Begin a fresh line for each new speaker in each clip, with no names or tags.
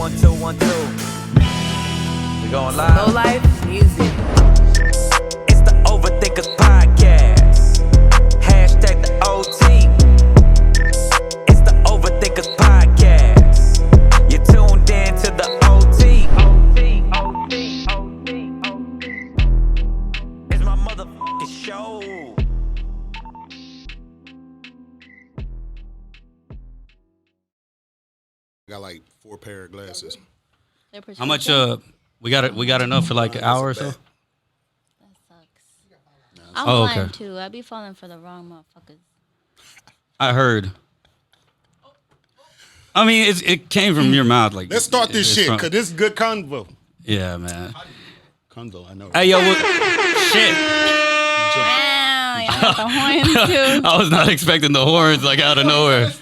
1, 2, 1, 2. We going live?
Low life music.
It's the Overthinkers podcast. Hashtag the OT. It's the Overthinkers podcast. You're tuned in to the OT. It's my motherfucking show.
Got like 4 pair of glasses.
How much? We got enough for like an hour or so.
That sucks. I'm blind too. I be falling for the wrong motherfuckers.
I heard. I mean, it came from your mouth. Like,
Let's start this shit, because this is good convo.
Yeah, man.
Convo, I know.
Hey, yo, what? Shit.
Wow, you got the horns too.
I was not expecting the horns like out of nowhere.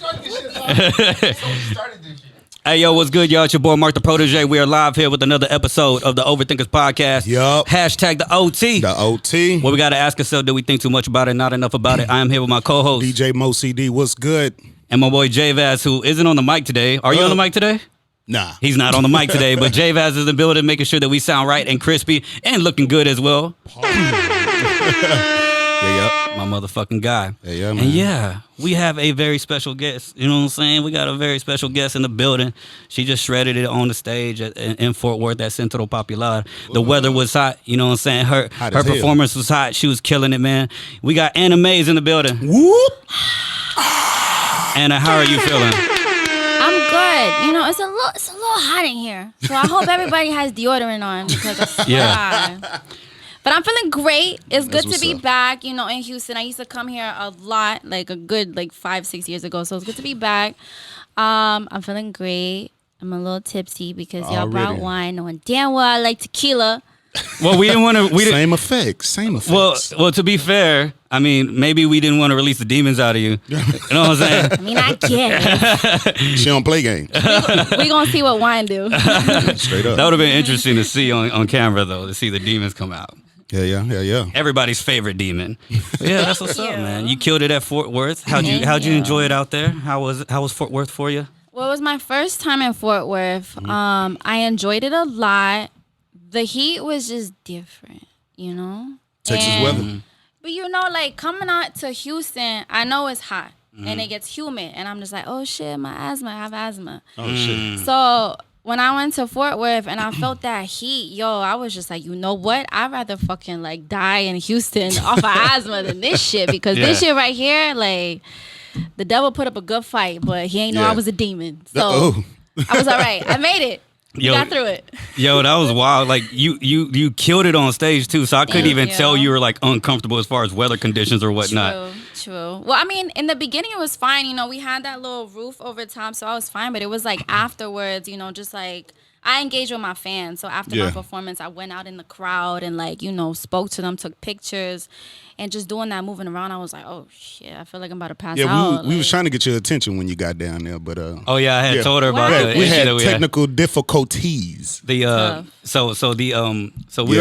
Hey, yo, what's good, y'all? It's your boy, Mark the Protege. We are live here with another episode of the Overthinkers podcast.
Yup.
Hashtag the OT.
The OT.
What we got to ask ourselves, do we think too much about it, not enough about it? I am here with my co-host.
DJ Mo CD, what's good?
And my boy, J-Vaz, who isn't on the mic today. Are you on the mic today?
Nah.
He's not on the mic today, but J-Vaz is in the building, making sure that we sound right and crispy and looking good as well.
Yeah.
My motherfucking guy.
Yeah, man.
And yeah, we have a very special guest. You know what I'm saying? We got a very special guest in the building. She just shredded it on the stage in Fort Worth at Centro Popular. The weather was hot. You know what I'm saying? Her performance was hot. She was killing it, man. We got Anna Mvze in the building.
Whoop.
Anna, how are you feeling?
I'm good. You know, it's a little hot in here, so I hope everybody has deodorant on because it's hot. But I'm feeling great. It's good to be back, you know, in Houston. I used to come here a lot, like a good 5-6 years ago. So it's good to be back. I'm feeling great. I'm a little tipsy because y'all brought wine, knowing damn well I like tequila.
Well, we didn't want to.
Same effects.
Well, to be fair, I mean, maybe we didn't want to release the demons out of you. You know what I'm saying?
I mean, I get it.
She don't play games.
We gonna see what wine do.
Straight up.
That would have been interesting to see on camera, though, to see the demons come out.
Yeah.
Everybody's favorite demon. But yeah, that's what's up, man. You killed it at Fort Worth. How'd you enjoy it out there? How was Fort Worth for you?
Well, it was my first time in Fort Worth. I enjoyed it a lot. The heat was just different, you know?
Texas weather.
But you know, coming out to Houston, I know it's hot and it gets humid. And I'm just like, oh shit, I have asthma.
Oh shit.
So when I went to Fort Worth and I felt that heat, I was just like, you know what? I'd rather fucking die in Houston off of asthma than this shit. Because this shit right here, the devil put up a good fight, but he ain't know I was a demon. So I was all right. I made it. Got through it.
Yo, that was wild. You killed it on stage too, so I couldn't even tell you were uncomfortable as far as weather conditions or whatnot.
True. Well, I mean, in the beginning it was fine. You know, we had that little roof over top, so I was fine. But it was afterwards, you know, just I engaged with my fans. So after my performance, I went out in the crowd and spoke to them, took pictures. And just doing that, moving around, I was like, oh, shit, I feel like I'm about to pass out.
We was trying to get your attention when you got down there, but...
I had told her about the
we
issue
had technical difficulties.
We were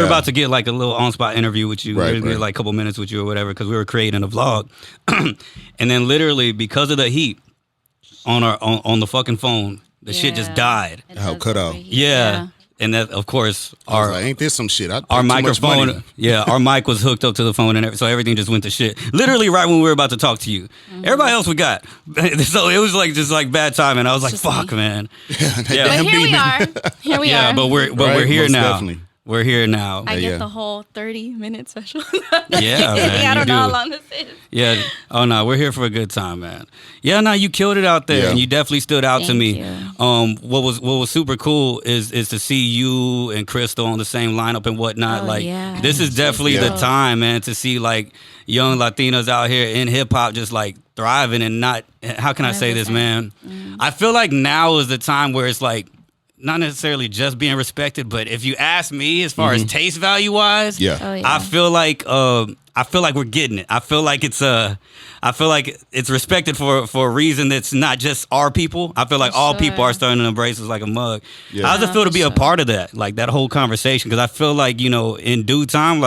about to get a little on-spot interview with you. We were going to get a couple minutes with you or whatever because we were creating a vlog. And then literally, because of the heat on the fucking phone, the shit just died.
Cut off.
Yeah. And that, of course,
ain't this some shit?
Our microphone, our mic was hooked up to the phone, and so everything just went to shit. Literally, right when we were about to talk to you, everybody else we got. So it was just bad timing. I was like, "Fuck, man."
But here we are. Here we are.
But we're here now.
Definitely.
We're here now.
I get the whole 30-minute special.
Yeah, man,
I don't know how long this is.
Yeah. Oh no, we're here for a good time, man. Yeah, no, you killed it out there, and you definitely stood out to me. What was super cool is to see you and Krystall on the same lineup and whatnot. This is definitely the time, man, to see young Latinos out here in hip hop just thriving and not. How can I say this, man? I feel like now is the time where it's not necessarily just being respected, but if you ask me, as far as taste value wise, I feel like we're getting it. I feel like it's respected for a reason that's not just our people. I feel like all people are starting to embrace us like a mug. Yeah. How does it feel to be a part of that, that whole conversation? Because I feel like in due time,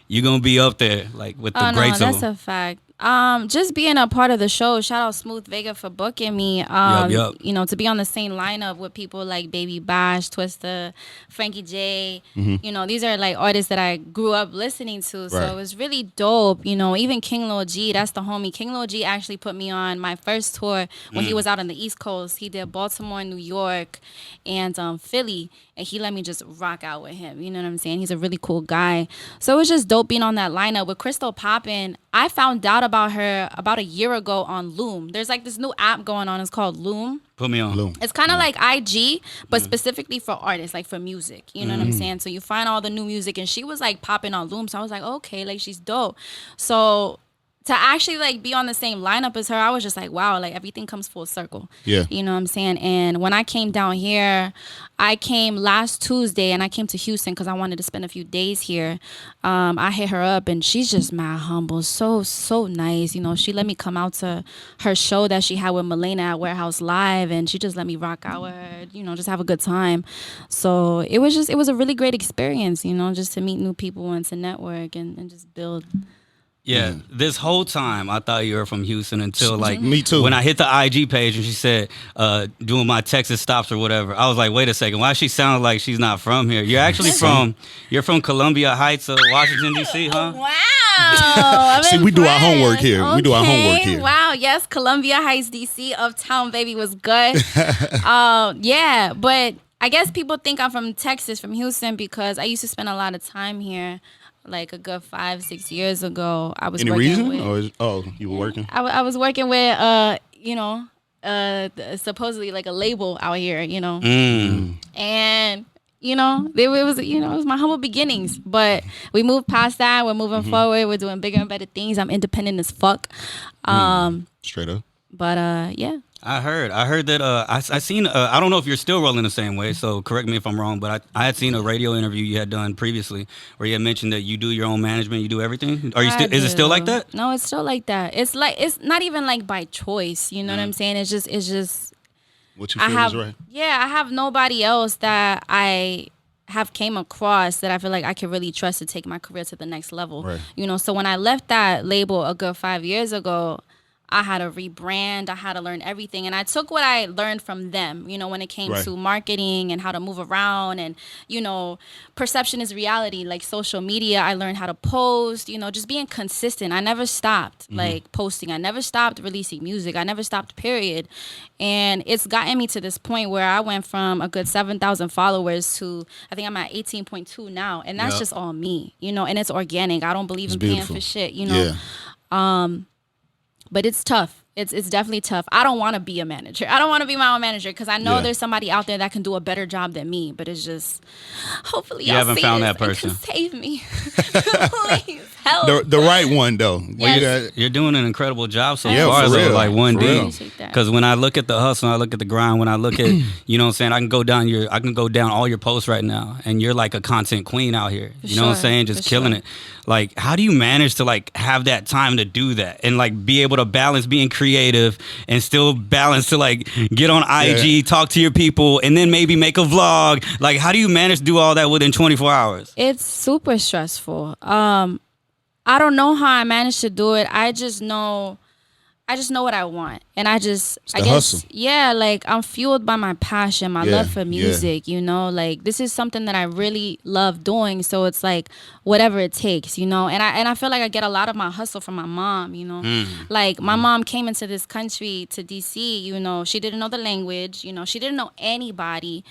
you're gonna be up there with the greats of them.
That's a fact. Just being a part of the show. Shout out Smooth Vega for booking me.
Yep.
You know, to be on the same lineup with people like Baby Bash, Twista, Frankie J. You know, these are like artists that I grew up listening to. So it was really dope. You know, even King Lil G, that's the homie. King Lil G actually put me on my first tour when he was out on the East Coast. He did Baltimore, New York, and Philly. And he let me just rock out with him. You know what I'm saying? He's a really cool guy. So it was just dope being on that lineup. With Krystall Poppin, I found out about her about a year ago on Loom. There's like this new app going on. It's called Loom.
Put me on. Loom.
It's kind of like IG, but specifically for artists, like for music. You know what I'm saying? So you find all the new music. And she was like popping on Loom. So I was like, okay, like she's dope. So to actually like be on the same lineup as her, I was just like, wow, like everything comes full circle.
Yeah.
You know what I'm saying? And when I came down here, I came last Tuesday and I came to Houston because I wanted to spend a few days here. I hit her up and she's just mad humble. So nice. You know, she let me come out to her show that she had with Milena at Warehouse Live and she just let me rock out with her, you know, just have a good time. So it was a really great experience, you know, just to meet new people and to network and just build.
Yeah, this whole time I thought you were from Houston until like
me too.
When I hit the IG page and she said doing my Texas stops or whatever, I was like, wait a second, why she sound like she's not from here? You're actually from Columbia Heights, Washington D.C., huh?
Wow.
See, we do our homework here.
Okay.
We do our homework here.
Wow, yes, Columbia Heights, D.C., Uptown, baby, was good. Yeah, but I guess people think I'm from Texas, from Houston, because I used to spend a lot of time here. Like a good 5-6 years ago, I was
Any
working
reason?
with,
You were working?
I was working with, you know, supposedly like a label out here, you know, and you know, it was my humble beginnings, but we moved past that. We're moving forward. We're doing bigger and better things. I'm independent as fuck.
Straight up.
But yeah.
I heard that I seen I don't know if you're still rolling the same way, so correct me if I'm wrong, but I had seen a radio interview you had done previously where you had mentioned that you do your own management, you do everything. Are you still? Is it still like that?
No, it's still like that. It's not even like by choice. You know what I'm saying? It's just
what you feel is right.
Yeah, I have nobody else that I have came across that I feel like I can really trust to take my career to the next level.
Right.
You know, so when I left that label a good 5 years ago, I had to rebrand. I had to learn everything. And I took what I learned from them, you know, when it came to marketing and how to move around and, you know, perception is reality, like social media. I learned how to post, you know, just being consistent. I never stopped like posting. I never stopped releasing music. I never stopped, period. And it's gotten me to this point where I went from a good 7,000 followers to I think I'm at 18.2 now. And that's just all me, you know, and it's organic. I don't believe in paying for shit, you know. Yeah. But it's tough. It's definitely tough. I don't want to be a manager. I don't want to be my own manager because I know there's somebody out there that can do a better job than me. But it's just, hopefully y'all
haven't
see
found
this
that person.
and can save me. Please help.
The right one though.
Yes.
You're doing an incredible job so
Yeah,
far.
for
Though,
real.
like one
For
D.
real.
Because when I look at the hustle, I look at the grind. When I look at, you know what I'm saying, I can go down all your posts right now, and you're like a content queen out here. You know what I'm saying, just killing it. Like, how do you manage to like have that time to do that and like be able to balance being creative and still balance to like get on IG, talk to your people, and then maybe make a vlog? Like, how do you manage to do all that within 24 hours?
It's super stressful. I don't know how I managed to do it. I just know what I want. And I guess,
hustle.
Yeah, like I'm fueled by my passion, my love for music, you know, like this is something that I really love doing. So it's like whatever it takes, you know, and I feel like I get a lot of my hustle from my mom, you know, like my mom came into this country to DC, you know, she didn't know the language, you know, she didn't know anybody.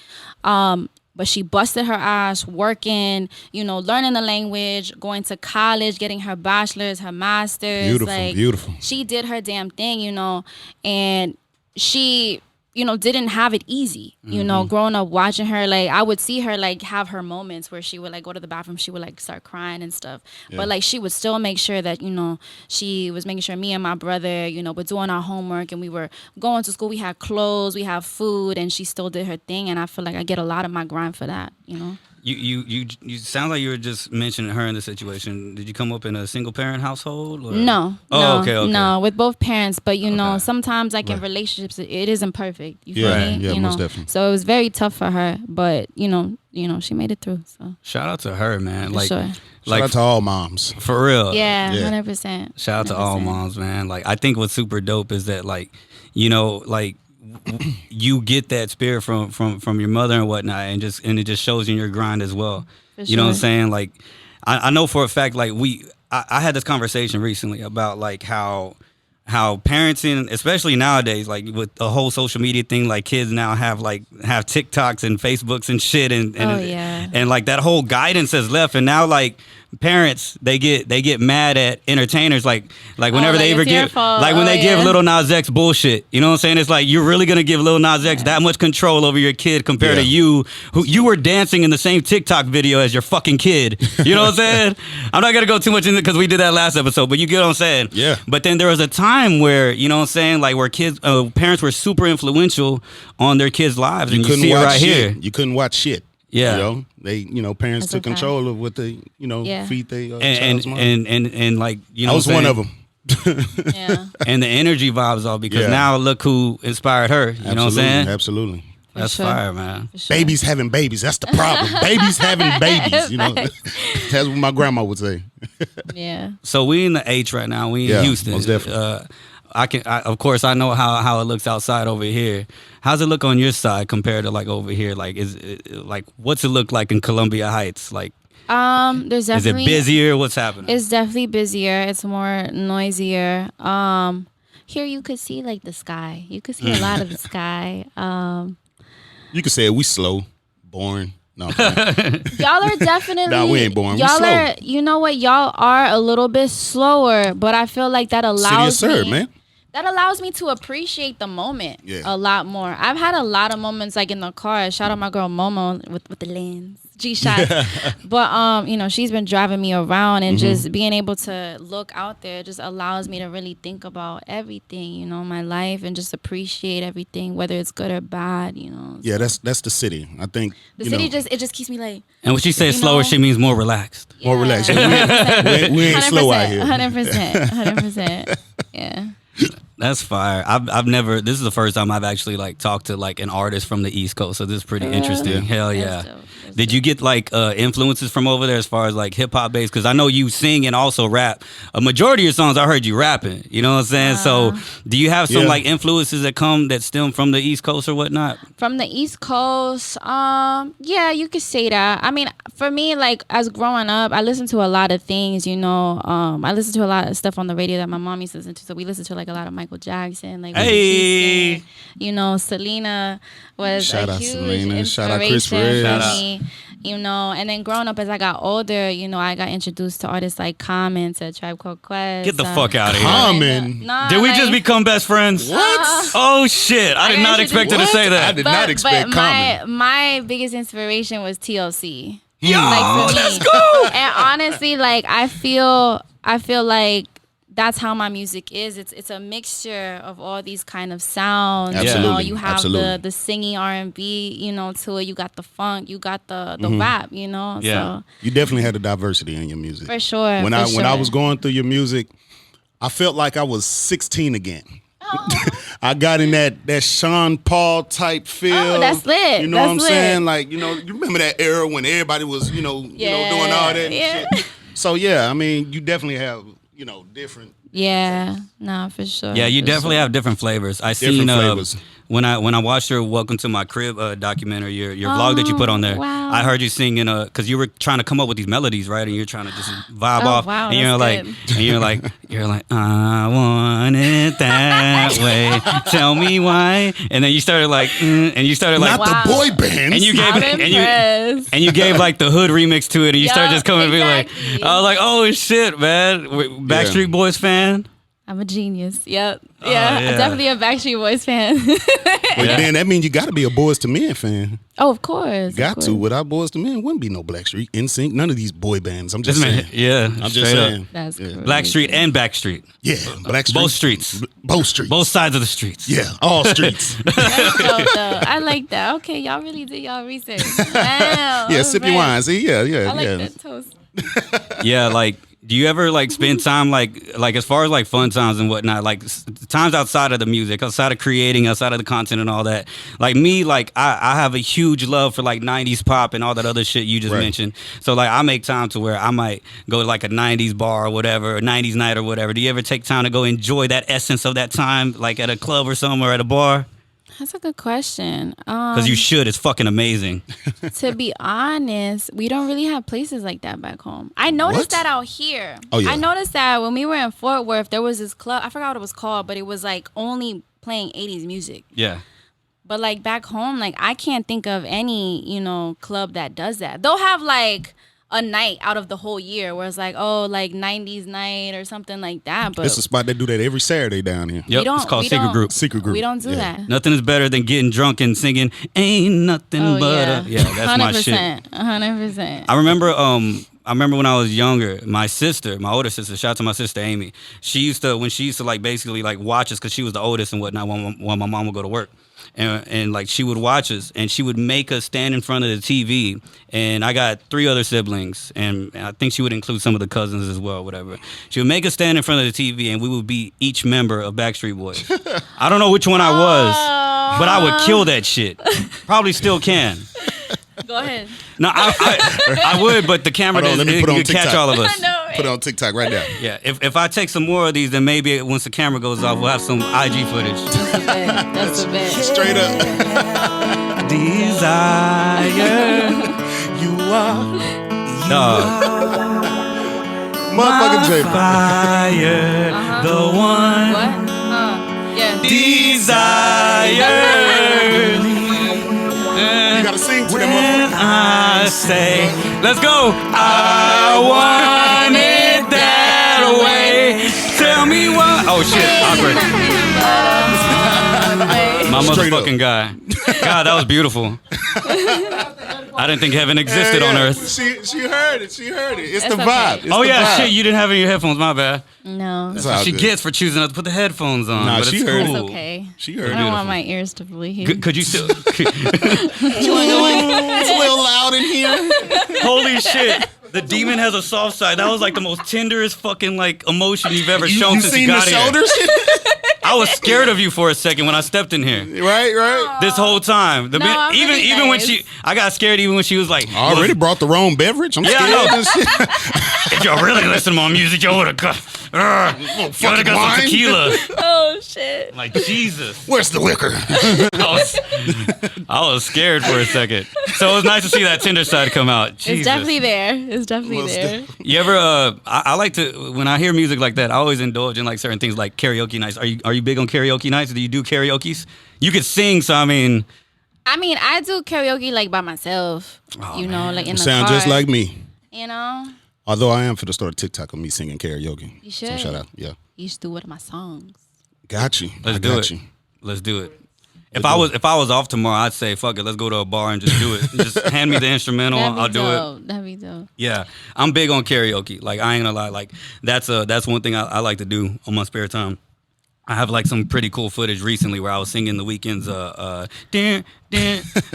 But she busted her ass working, you know, learning the language, going to college, getting her bachelor's, her master's.
Beautiful.
She did her damn thing, you know, and she, you know, didn't have it easy, you know, growing up watching her. Like, I would see her, like, have her moments where she would, like, go to the bathroom. She would, like, start crying and stuff. Yeah. But, like, she would still make sure that, you know, she was making sure me and my brother, you know, were doing our homework and we were going to school. We had clothes, we had food, and she still did her thing. And I feel like I get a lot of my grind for that, you know.
You sound like you were just mentioning her in the situation. Did you come up in a single parent household? Or?
No.
Okay.
No, with both parents. But you know, sometimes like in relationships, it isn't perfect. You feel me?
Yeah,
you
most
know?
definitely.
So it was very tough for her. But you know, she made it through. So
shout out to her, man.
For sure.
Shout out to all moms.
For real.
Yeah, 100%.
Shout out to all moms, man. Like, I think what's super dope is that, like, you know, like, you get that spirit from your mother and whatnot, and it just shows in your grind as well. You know what I'm saying? Like, I know for a fact, like, I had this conversation recently about, like, how parenting, especially nowadays, like with the whole social media thing, like kids now have TikToks and Facebooks and shit, and like that whole guidance has left, and now like parents they get mad at entertainers like whenever they ever give when they give Lil Nas X bullshit, you know what I'm saying? It's like, you're really gonna give Lil Nas X that much control over your kid compared to you, who you were dancing in the same TikTok video as your fucking kid, you know what I'm saying? I'm not gonna go too much into it because we did that last episode, but you get what I'm saying?
Yeah.
But then there was a time where, you know what I'm saying, like where kids parents were super influential on their kids' lives, and you see it right here.
You couldn't watch shit.
Yeah,
parents took control of what they, feed their child's mom.
And like, you know,
I was one of them.
And the energy vibes off, because now look who inspired her. You know what I'm saying?
Absolutely.
That's fire, man.
Babies having babies. That's the problem. Babies having babies. You know, that's what my grandma would say.
Yeah.
So we in the H right now. We in Houston.
Most definitely.
Of course, I know how it looks outside over here. How's it look on your side compared to like over here? Like, what's it look like in Columbia Heights? Like,
there's definitely,
is it busier? What's happening?
It's definitely busier. It's more noisier. Here you could see like the sky. You could see a lot of the sky.
You could say we slow, boring. No,
y'all are definitely.
Nah, we ain't boring.
Y'all
we slow.
are. You know what? Y'all are a little bit slower, but I feel like that allows me.
Man.
That allows me to appreciate the moment a lot more. I've had a lot of moments like in the car. Shout out my girl Momo with the lens, G-Shot. But she's been driving me around, and just being able to look out there just allows me to really think about everything, my life, and just appreciate everything, whether it's good or bad,
Yeah, that's the city. I think
the city it just keeps me like.
And when she says slower, she means more relaxed.
Yeah.
More relaxed. We ain't slow out here.
100%. Yeah.
That's fire. I've never. This is the first time I've actually like talked to like an artist from the East Coast. So this is pretty interesting. Hell yeah. Did you get like influences from over there as far as like hip hop based? Because I know you sing and also rap. A majority of your songs I heard you rapping. You know what I'm saying? So do you have some like influences that stem from the East Coast or whatnot?
From the East Coast, yeah, you could say that. I mean, for me, like as growing up, I listened to a lot of things. I listened to a lot of stuff on the radio that my mom used to listen to. So we listened to like a lot of Michael Jackson, like
hey,
Selena was
shout
a
out
huge
Selena. Shout out
inspiration
Chris
for me. And then growing up as I got older, I got introduced to artists like Common, to Tribe Called Quest.
Get the fuck out of here.
Common?
Did we just become best friends?
What?
Oh shit! I did not expect her to say that.
I did not expect Common.
My biggest inspiration was TLC.
Yo, let's go.
And honestly, like I feel like that's how my music is. It's a mixture of all these kind of sounds.
Absolutely.
You have the singing R&B, to it. You got the funk. You got the rap.
Yeah.
So
You definitely had a diversity in your music.
for sure.
When I was going through your music, I felt like I was 16 again. I got in that Sean Paul type feel.
Oh, that's lit.
You know what I'm saying? Like, you remember that era when everybody was, doing all that and shit. So yeah, I mean, you definitely have, different.
Yeah, no, for sure.
Yeah, you definitely have different flavors. I seen
flavors.
when I watched your Welcome to My Crib documentary, your vlog that you put on there.
Wow.
I heard you singing because you were trying to come up with these melodies, right? And you're trying to just vibe off.
Wow,
and you're like, I want it that way. Tell me why. And then you started like, and you started like,
not the boy bands.
and you gave and you gave like the hood remix to it, and you started just coming and being like, I was like, oh shit, man, Backstreet Boys fan.
I'm a genius. Yep. Yeah, I'm definitely a Backstreet Boys fan.
Well, then that means you got to be a Boys to Men fan.
Oh, of course.
Got to. Without Boys to Men, wouldn't be no Blackstreet, NSYNC, none of these boy bands. I'm just saying.
Yeah,
I'm just saying.
That's crazy.
Blackstreet and Backstreet.
Yeah, Blackstreet.
Both streets.
Both streets.
Both sides of the streets.
Yeah, all streets.
That's dope, though. I like that. Okay, y'all really did y'all research. Wow.
Yeah, sip your wine. See, yeah.
I like that toast.
Yeah, like, Do you ever like spend time like as far as like fun times and whatnot, like times outside of the music, outside of creating, outside of the content and all that? Like me, like I have a huge love for like 90s pop and all that other shit you just mentioned. So like I make time to where I might go to like a 90s bar or whatever, a 90s night or whatever. Do you ever take time to go enjoy that essence of that time, like at a club or somewhere, at a bar?
That's a good question.
Because you should. It's fucking amazing.
To be honest, we don't really have places like that back home. I noticed that out here.
Oh, yeah.
I noticed that when we were in Fort Worth, there was this club. I forgot what it was called, but it was like only playing 80s music.
Yeah.
But like back home, like I can't think of any, club that does that. They'll have like a night out of the whole year where it's like, oh, like 90s night or something like that. But
it's a spot that do that every Saturday down here.
Yep, it's called Secret Group.
Secret Group.
We don't do that.
Nothing is better than getting drunk and singing "Ain't Nothing But a..." Yeah, that's
100%,
my shit.
100%.
I remember when I was younger, my older sister, shout out to my sister Amy. She used to like basically like watch us because she was the oldest and whatnot when my mom would go to work. And like she would watch us and she would make us stand in front of the TV. And I got 3 other siblings and I think she would include some of the cousins as well, whatever. She would make us stand in front of the TV and we would be each member of Backstreet Boys. I don't know which one I was, but I would kill that shit. Probably still can.
Go ahead.
No, I would, but the camera doesn't catch all of us.
Put it on TikTok right now.
Yeah, if I take some more of these, then maybe once the camera goes off, we'll have some IG footage.
That's the best.
Straight up.
Desire.
You are.
Motherfucking
Jay.
Fire. The one.
What? Yeah.
Desire.
You gotta sing to them
When
motherfuckers.
I say, let's go. I want it that way. Tell me why. Oh shit, awkward. My motherfucking guy. God, that was beautiful. I didn't think heaven existed on earth.
She heard it. She heard it. It's the
okay.
vibe. It's
Oh
the
yeah,
vibe.
shit, you didn't have it in your headphones. My bad.
No.
It's
That's what
all
she
good.
gets for choosing not to put the headphones on.
Nah,
but
she
it's
heard it.
cool.
It's okay.
She
I
heard
don't
it.
want my ears to bleed.
Could you still?
It's a little loud in here.
Holy shit! The demon has a soft side. That was like the most tenderest fucking like emotion you've ever shown
You
since
seen
you
the
got here.
shoulders?
I was scared of you for a second when I stepped in here.
Right.
This whole time,
I'm really
even when
nice.
I got scared even when she was like,
I already brought the wrong beverage. I'm
Yeah,
scared.
I know.
of this shit.
if y'all really listen to my music, y'all would've got, y'all would've got
wine.
some tequila.
Oh shit.
Like Jesus.
Where's the liquor?
I was scared for a second. So it was nice to see that tender side come out. Jesus.
It's definitely there. It's definitely
Most
there.
You ever? I like to when I hear music like that. I always indulge in like certain things like karaoke nights. Are you big on karaoke nights? Do you do karaoke's? You could sing, so I mean,
I do karaoke like by myself. Like in the
Sound
car.
just like me. Although I am for the start of TikTok of me singing karaoke.
You should.
So shout out. Yeah.
You should do one of my songs.
Got you.
let's
I
do
got
it.
you.
Let's do it. If I was off tomorrow, I'd say fuck it. Let's go to a bar and just do it. Just hand me the instrumental. I'll do it.
That'd be dope.
Yeah, I'm big on karaoke. Like I ain't gonna lie. Like that's one thing I like to do on my spare time. I have like some pretty cool footage recently where I was singing the Weeknd's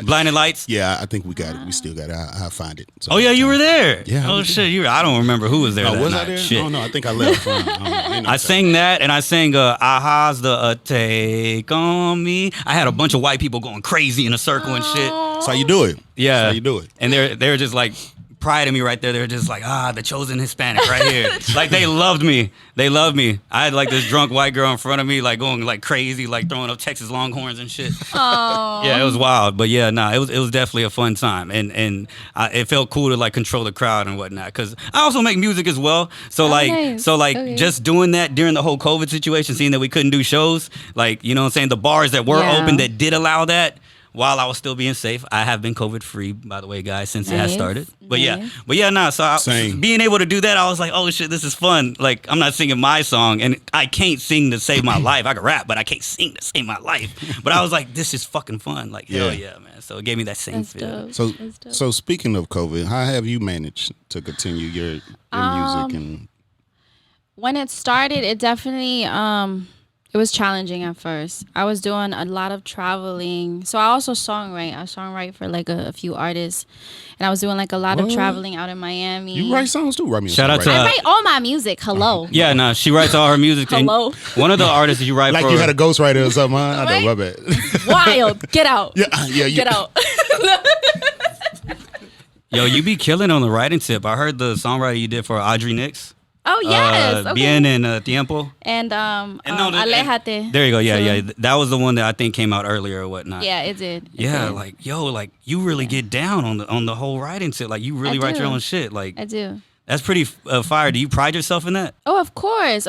Blinding Lights.
Yeah, I think we got it. We still got it. I'll find it. So
Oh yeah, you were there.
Yeah,
Oh
we
shit, I don't remember who was there.
Oh,
that
was
night.
I there?
Shit.
No, I think I left.
I sang that and I sang Aha's the Take on Me. I had a bunch of white people going crazy in a circle and shit.
That's how you do it.
Yeah.
That's how you do it.
And they're just like pride me right there. They're just like, the chosen Hispanic right here. Like they loved me. They loved me. I had like this drunk white girl in front of me, like going like crazy, like throwing up Texas Longhorns and shit. Yeah, it was wild. But yeah, it was definitely a fun time. And it felt cool to like control the crowd and whatnot. Cause I also make music as well. So
nice. Okay.
just doing that during the whole COVID situation, seeing that we couldn't do shows, like, you know what I'm saying? The bars that were open that did allow that, while I was still being safe. I have been COVID free, by the way, guys, since it has started. But being able to do that, I was like, oh shit, this is fun. Like, I'm not singing my song, and I can't sing to save my life. I can rap, but I can't sing to save my life. But I was like, this is fucking fun. Like, hell yeah, man. So it gave me that same
That's
feeling.
dope.
So speaking of COVID, how have you managed to continue your music and?
When it started, it definitely It was challenging at first. I was doing a lot of traveling. So I also songwrite. I songwrite for like a few artists. And I was doing like a lot of traveling out in Miami.
You write songs too? Write me a
Shout
song,
out to
I write all my music. Hello.
Yeah, no, she writes all her music.
Hello.
One of the artists you write
like
for.
you had a ghostwriter or something, huh? I know, my bad.
Wild. Get out.
Yeah.
Get out.
Yo, you be killing on the writing tip. I heard the songwriter you did for Audrey Nix.
Oh, yes. Okay.
Bien and Tiempo.
And
Alejate. There you go. Yeah. That was the one that I think came out earlier or whatnot.
Yeah, it did.
Like, yo, like you really get down on the whole writing tip. Like you really write your own shit. Like
I do.
That's pretty fire. Do you pride yourself in that?
Oh, of course,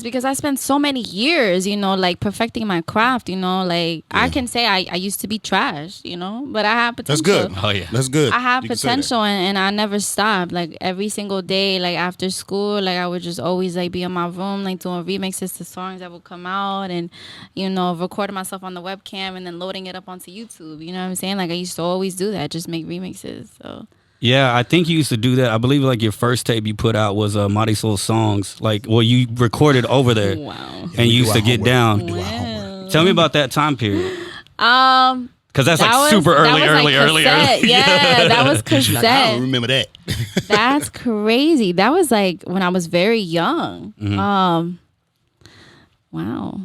because I spent so many years, like perfecting my craft, like I can say I used to be trash, but I have potential.
That's good.
Oh, yeah.
That's good.
I have potential and I never stopped. Like every single day, like after school, like I would just always like be in my room, like doing remixes to songs that would come out and, recording myself on the webcam and then loading it up onto YouTube. You know what I'm saying? Like I used to always do that, just make remixes. So.
Yeah, I think you used to do that. I believe like your first tape you put out was Marisol Songs. Like, well, you recorded over there.
Wow.
And you used to get down.
Wow.
Tell me about that time period. Because that's like super early.
Yeah, that was cassette.
I don't remember that.
That's crazy. That was like when I was very young.
Mm-hmm.
Wow.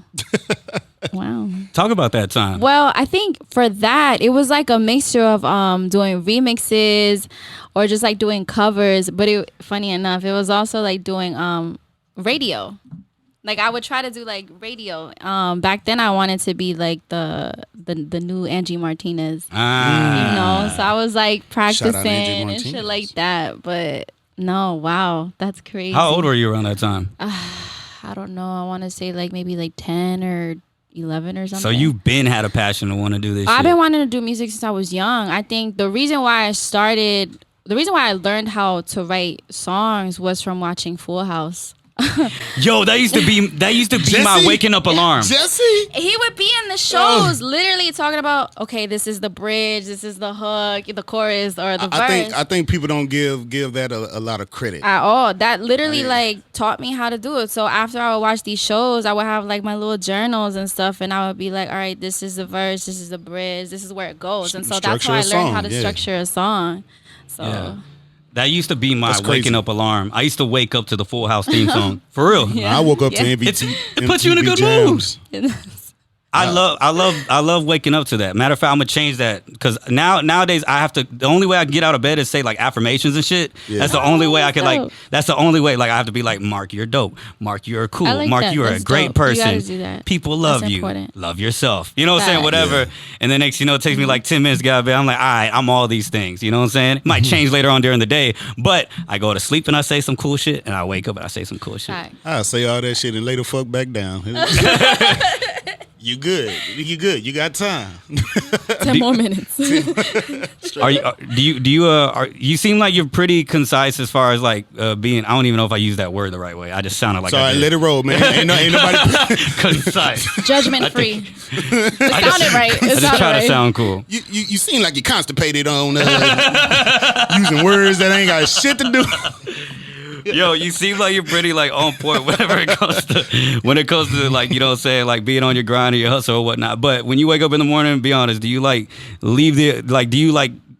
Wow.
Talk about that time.
Well, I think for that, it was like a mixture of doing remixes or just like doing covers. But funny enough, it was also like doing radio. Like I would try to do like radio. Back then, I wanted to be like the new Angie Martinez. So I was like practicing and shit like that. But no, wow, that's crazy.
How old were you around that time?
I don't know. I want to say like maybe like 10 or 11 or something.
So you've been had a passion to want to do this
I've
shit.
been wanting to do music since I was young. I think the reason why I learned how to write songs was from watching Full House.
Yo, that used to be
Jesse?
my waking up alarm.
Jesse?
He would be in the shows literally talking about, okay, this is the bridge, this is the hook, the chorus, or the verse.
I think people don't give that a lot of credit.
At all. That literally like taught me how to do it. So after I would watch these shows, I would have like my little journals and stuff, and I would be like, all right, this is the verse, this is the bridge, this is where it goes. And so that's how I learned how to structure a song. So...
Yeah. That used to be my waking up alarm. I used to wake up to the Full House theme song. For real.
Yeah. I woke up to MVT.
It puts you in a good mood. I love waking up to that. Matter of fact, I'm gonna change that because nowadays I have to. The only way I can get out of bed is say like affirmations and shit. Yeah. That's the only way I can like. That's the only way. Like I have to be like, Mark, you're dope. Mark, you're cool.
Like
Mark,
that.
you are
That's
a great
dope.
person.
You gotta do that.
People love
That's
you.
important.
Love yourself. You know what I'm saying? Whatever. Yeah. And then next, it takes me like 10 minutes to get out of bed. I'm like, all right, I'm all these things. You know what I'm saying? It might change later on during the day, but I go to sleep and I say some cool shit, and I wake up and I say some cool shit.
I say all that shit and lay the fuck back down. You good. You got time.
10 more minutes.
You seem like you're pretty concise as far as like being, I don't even know if I use that word the right way. I just sounded like
I let it roll, man. Ain't nobody
concise.
Judgment free. It sounded right.
I just try to sound cool.
You seem like you're constipated on using words that ain't got shit to do.
Yo, you seem like you're pretty like on point whenever it comes to like, you know what I'm saying, like being on your grind or your hustle or whatnot. But when you wake up in the morning, be honest, do you like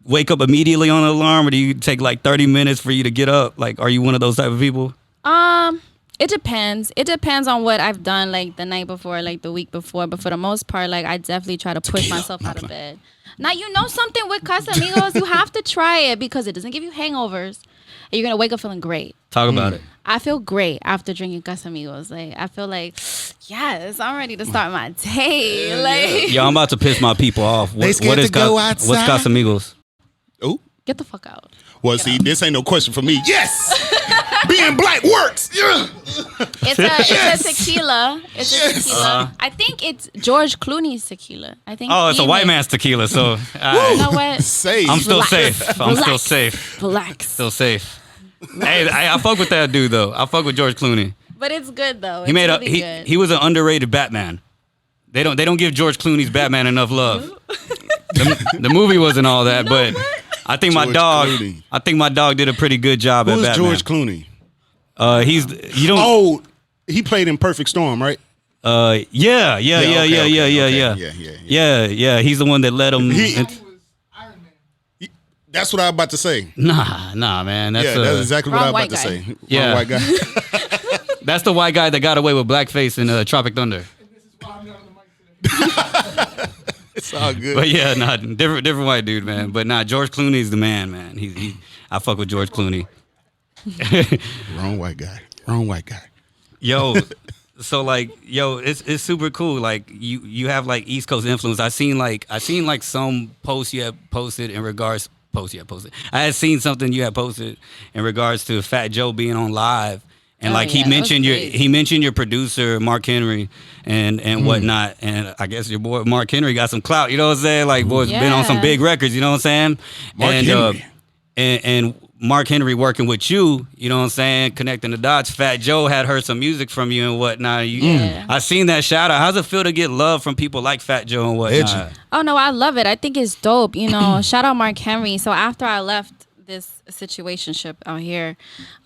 wake up immediately on an alarm, or do you take like 30 minutes for you to get up? Like, are you one of those type of people?
It depends. It depends on what I've done like the night before, like the week before. But for the most part, like I definitely try to push myself out of bed. Now, you know something with Casamigos, you have to try it because it doesn't give you hangovers. And you're going to wake up feeling great.
Talk about it.
I feel great after drinking Casamigos. Like, I feel like, yes, I'm ready to start my day. Like,
yo, I'm about to piss my people off. What's Casamigos?
Oh.
Get the fuck out.
Well, see, this ain't no question for me. Yes! Being black works! Yeah.
It's a tequila. It's a tequila. I think it's George Clooney's tequila. I think.
Oh, it's a white man's tequila, so.
You know what?
Safe.
I'm still safe. I'm still safe.
Relax.
Still safe. Hey, I fuck with that dude, though. I fuck with George Clooney.
But it's good, though.
He was an underrated Batman. They don't give George Clooney's Batman enough love. The movie wasn't all that, but I think my dog did a pretty good job at Batman.
Who's George Clooney?
He played in Perfect Storm, right? Yeah. He's the one that led him.
That's what I was about to say.
Nah, man. That's
exactly what I was about to say.
Yeah,
white guy.
That's the white guy that got away with blackface in Tropic Thunder.
It's all good.
But yeah, different white dude, man. But George Clooney's the man. I fuck with George Clooney.
Wrong white guy.
Yo, so like, it's super cool. Like you have like East Coast influence. I seen like some posts you had posted in regards. I had seen something you had posted in regards to Fat Joe being on live. And he mentioned your producer Mark Henry and whatnot, and I guess your boy Mark Henry got some clout. You know what I'm saying? Like boy's been on some big records. You know what I'm saying?
Henry.
And Mark Henry working with you. You know what I'm saying? Connecting the dots. Fat Joe had heard some music from you and whatnot. I seen that shout out. How's it feel to get love from people like Fat Joe and whatnot?
Oh no, I love it. I think it's dope. You know, shout out Mark Henry. So after I left this situationship out here,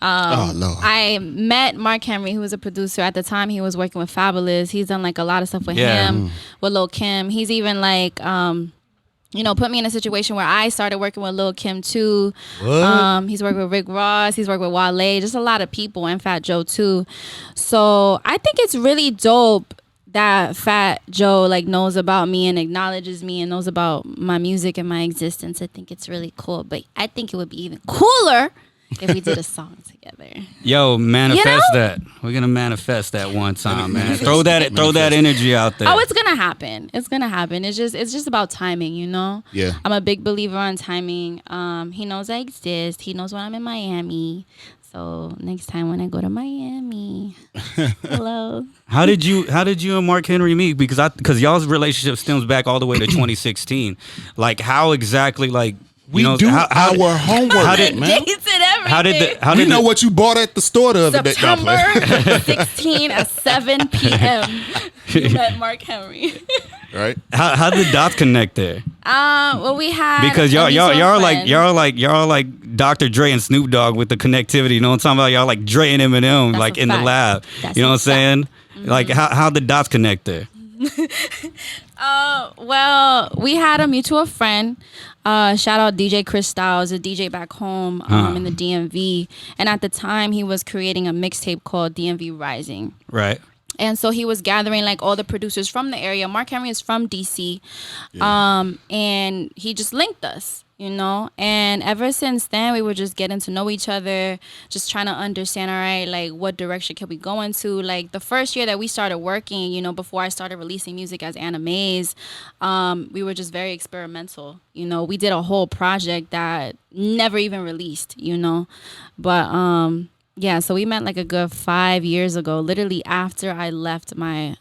I met Mark Henry, who was a producer at the time. He was working with Fabulous. He's done like a lot of stuff with him, with Lil Kim. He's even like put me in a situation where I started working with Lil Kim too. He's worked with Rick Ross. He's worked with Wale. Just a lot of people, and Fat Joe too. So I think it's really dope that Fat Joe like knows about me and acknowledges me and knows about my music and my existence. I think it's really cool. But I think it would be even cooler if we did a song together.
Yo, manifest that. We're gonna manifest that one time, man. Throw that energy out there.
Oh, it's gonna happen. It's just about timing, you know?
Yeah.
I'm a big believer on timing. He knows I exist. He knows when I'm in Miami. So next time when I go to Miami, hello.
How did you and Mark Henry meet? Because y'all's relationship stems back all the way to 2016. Like how exactly
we do our homework, man.
Dates and everything.
We know what you bought at the store the other day.
September 16 at 7 p.m. You met Mark Henry.
Right?
How did the dots connect there?
Well, we had
because y'all are like Dr. Dre and Snoop Dogg with the connectivity. You know what I'm talking about? Y'all like Dre and Eminem like in the lab. You know what I'm saying? Mm-hmm. Like how the dots connect there?
Well, we had a mutual friend. Shout out DJ Krystall, is a DJ back home in the DMV, and at the time he was creating a mixtape called DMV Rising.
Right.
And so he was gathering like all the producers from the area. Mark Henry is from DC, and he just linked us, you know. And ever since then, we were just getting to know each other, just trying to understand, all right, like what direction can we go into? Like the first year that we started working, you know, before I started releasing music as Anna Mvze, we were just very experimental. You know, we did a whole project that never even released, you know, but yeah, so we met like a good 5 years ago, literally after I left my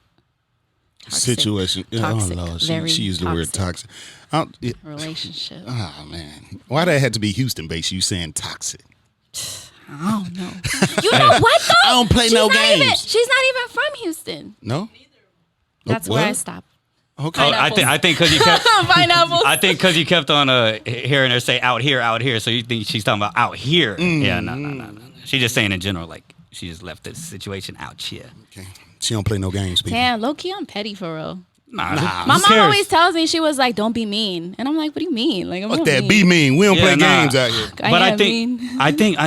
situation.
Toxic,
oh, Lord, she used the word toxic.
Relationship.
Oh, man. Why that had to be Houston-based? You saying toxic?
I don't know. You know what, though?
I don't play no games.
She's not even from Houston.
No?
That's where I stopped.
Okay.
I think because you kept
pineapples.
I think because you kept on hearing her say out here, so you think she's talking about out here. Yeah, no. She's just saying in general, like she just left this situation out here.
Okay. She don't play no games, people.
Damn, low key, I'm petty for real.
Nah.
My mom always tells me, she was like, "Don't be mean," and I'm like, "What do you mean? Like, I'm
fuck
not
that.
mean.
Be mean. We don't play games out here."
But I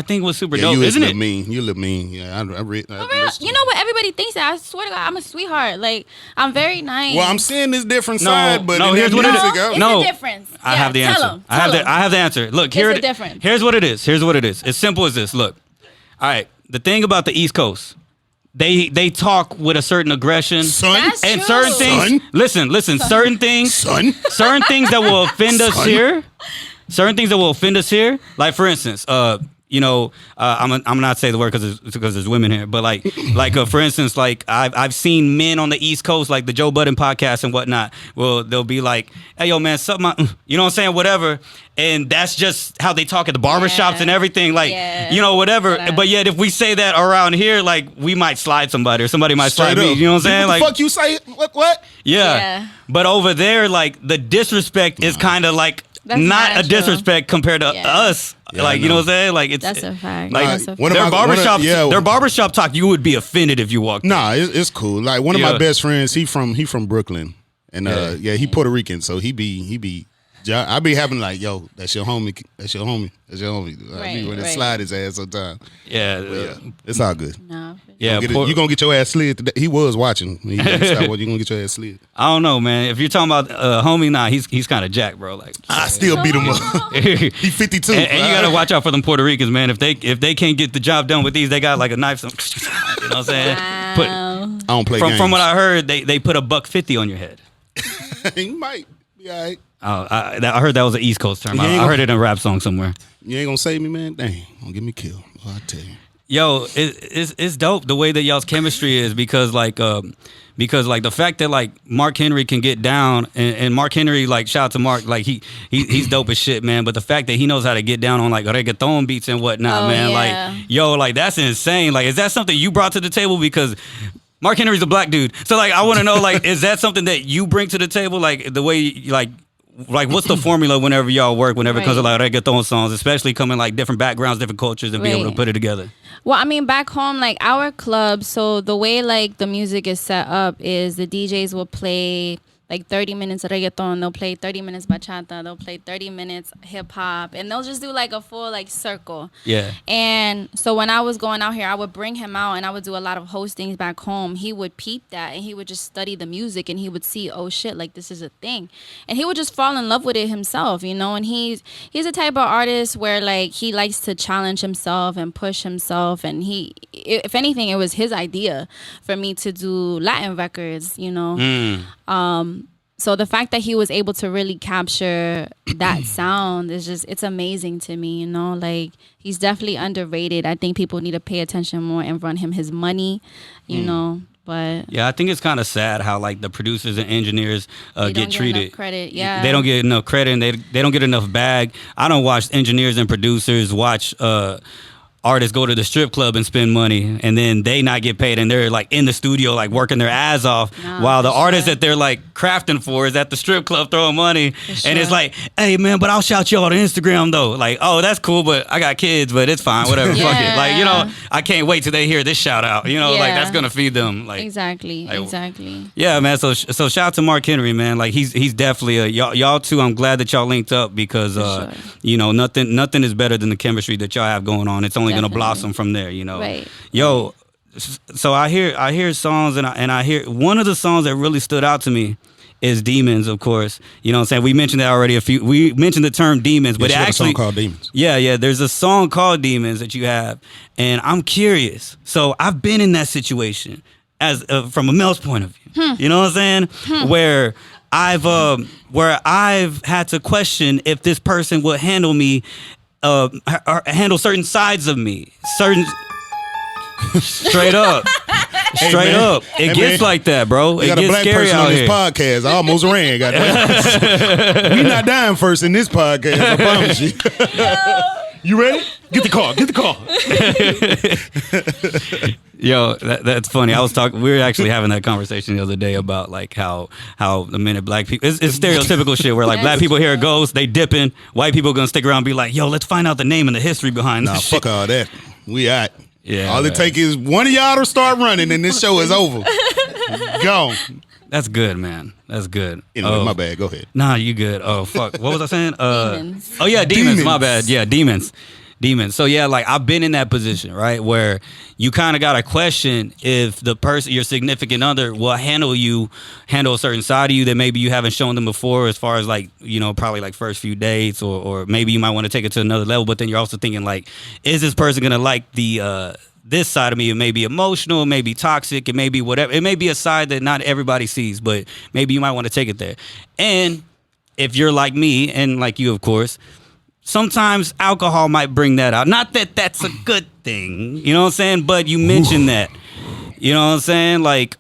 think what's super dope,
you
isn't it?
Mean. You look mean. Yeah, I
You know what? Everybody thinks that. I swear to God, I'm a sweetheart. Like, I'm very nice.
Well, I'm seeing this different side, but
here's what it is.
It's a difference.
I have the answer. I have the answer. Look, here's what it is. Here's what it is. As simple as this. Look, all right. The thing about the East Coast, they talk with a certain aggression.
That's
and
true.
certain things. Listen. Certain things. Certain things that will offend us here. Certain things that will offend us here. Like for instance, I'm not say the word because there's women here, but like for instance, like I've seen men on the East Coast, like the Joe Budden podcast and whatnot. Well, they'll be like, "Hey, yo, man, something," you know what I'm saying, whatever. And that's just how they talk at the barbershops and everything, like you know, whatever. But yet, if we say that around here, like we might slide somebody, or somebody might slide me. You know what I'm saying?
Like, fuck you say what?
Yeah. But over there, like the disrespect is kind of like
That's
not
natural.
a disrespect compared to us.
Yeah,
like, you know what I'm saying? Like,
that's a fact.
Like,
that's a fact.
Their barbershop talk, you would be offended if you walked in.
Nah, it's cool. Like, one of my best friends, he from Brooklyn. And he Puerto Rican, so he be I be having like, yo, that's your homie. I be ready to slide his ass sometimes.
Yeah,
it's all good.
Nah,
you gonna get your ass slid today. He was watching. You gonna get your ass slid.
I don't know, man. If you're talking about homie, nah, he's kind of jacked, bro. Like,
I still beat him up. He 52.
And you gotta watch out for them Puerto Ricans, man. If they can't get the job done with these, they got like a knife. You know what I'm saying?
Wow.
I don't play games.
From what I heard, they put $150 on your head.
You might be all right.
Oh, I heard that was an East Coast term. I heard it in a rap song somewhere.
You ain't gonna save me, man. Dang, gonna get me killed. Well, I tell you.
Yo, it's dope the way that y'all's chemistry is because the fact that like Mark Henry can get down and Mark Henry, like, shout out to Mark, like he's dope as shit, man. But the fact that he knows how to get down on like reggaeton beats and whatnot, man, like, yo, like, that's insane. Like, is that something you brought to the table? Because Mark Henry's a black dude, so like, I want to know, like, is that something that you bring to the table? Like, the way like what's the formula whenever y'all work, whenever it comes to like reggaeton songs, especially coming like different backgrounds, different cultures, and being able to put it together?
Well, I mean, back home, like our club, so the way like the music is set up is the DJs will play like 30 minutes of reggaeton, they'll play 30 minutes bachata, they'll play 30 minutes hip hop, and they'll just do like a full like circle.
Yeah.
And so when I was going out here, I would bring him out and I would do a lot of hostings back home. He would peep that and he would just study the music and he would see, oh shit, like this is a thing. And he would just fall in love with it himself, you know? And he's a type of artist where like he likes to challenge himself and push himself, and if anything, it was his idea for me to do Latin records, you know? So the fact that he was able to really capture that sound is just, it's amazing to me, you know? Like, he's definitely underrated. I think people need to pay attention more and run him his money, you know? But
yeah, I think it's kind of sad how like the producers and engineers get treated.
Enough credit, yeah.
They don't get enough credit and they don't get enough bag. I don't watch engineers and producers watch artists go to the strip club and spend money and then they not get paid and they're like in the studio like working their ass off while the artist that they're like crafting for is at the strip club throwing money. And it's like, hey man, but I'll shout you all to Instagram though. Like, oh, that's cool, but I got kids, but it's fine, whatever. Fuck it. Like, you know, I can't wait till they hear this shout out. You know, like that's gonna feed them. Like, exactly. Yeah, man. So shout out to Mark Henry, man. Like he's definitely y'all too. I'm glad that y'all linked up because you know, nothing is better than the chemistry that y'all have going on. It's only gonna blossom from there, you know. Right. Yo, so I hear songs and I hear one of the songs that really stood out to me is Demons, of course. You know what I'm saying? We mentioned that already we mentioned the term demons, but actually
a song called Demons.
Yeah, there's a song called Demons that you have, and I'm curious. So I've been in that situation as from a male's point of view. You know what I'm saying? Where I've had to question if this person would handle me handle certain sides of me, straight up. It gets like that, bro.
You got a black person on this podcast. I almost ran. We not dying first in this podcast, I promise you. You ready? Get the car.
Yo, that's funny. We were actually having that conversation the other day about like how the minute black people, it's stereotypical shit where like black people hear a ghost, they dipping, white people gonna stick around and be like, yo, let's find out the name and the history behind this shit.
Fuck all that. We out.
Yeah.
All it take is one of y'all to start running and this show is over. Gone.
That's good, man. That's good.
Anyway, my bad. Go ahead.
Nah, you good. Oh, fuck. What was I saying?
Demons.
Oh, yeah, demons. My bad. Yeah, demons. So, yeah, like, I've been in that position, right, where you kind of got to question if the person, your significant other, will handle a certain side of you that maybe you haven't shown them before as far as, like, you know, probably, like, first few dates or maybe you might want to take it to another level. But then you're also thinking, like, is this person going to like this side of me? It may be emotional, it may be toxic, it may be whatever. It may be a side that not everybody sees, but maybe you might want to take it there. And if you're like me and like you, of course, sometimes alcohol might bring that out. Not that that's a good thing, you know what I'm saying? But you mentioned that, you know what I'm saying? Like,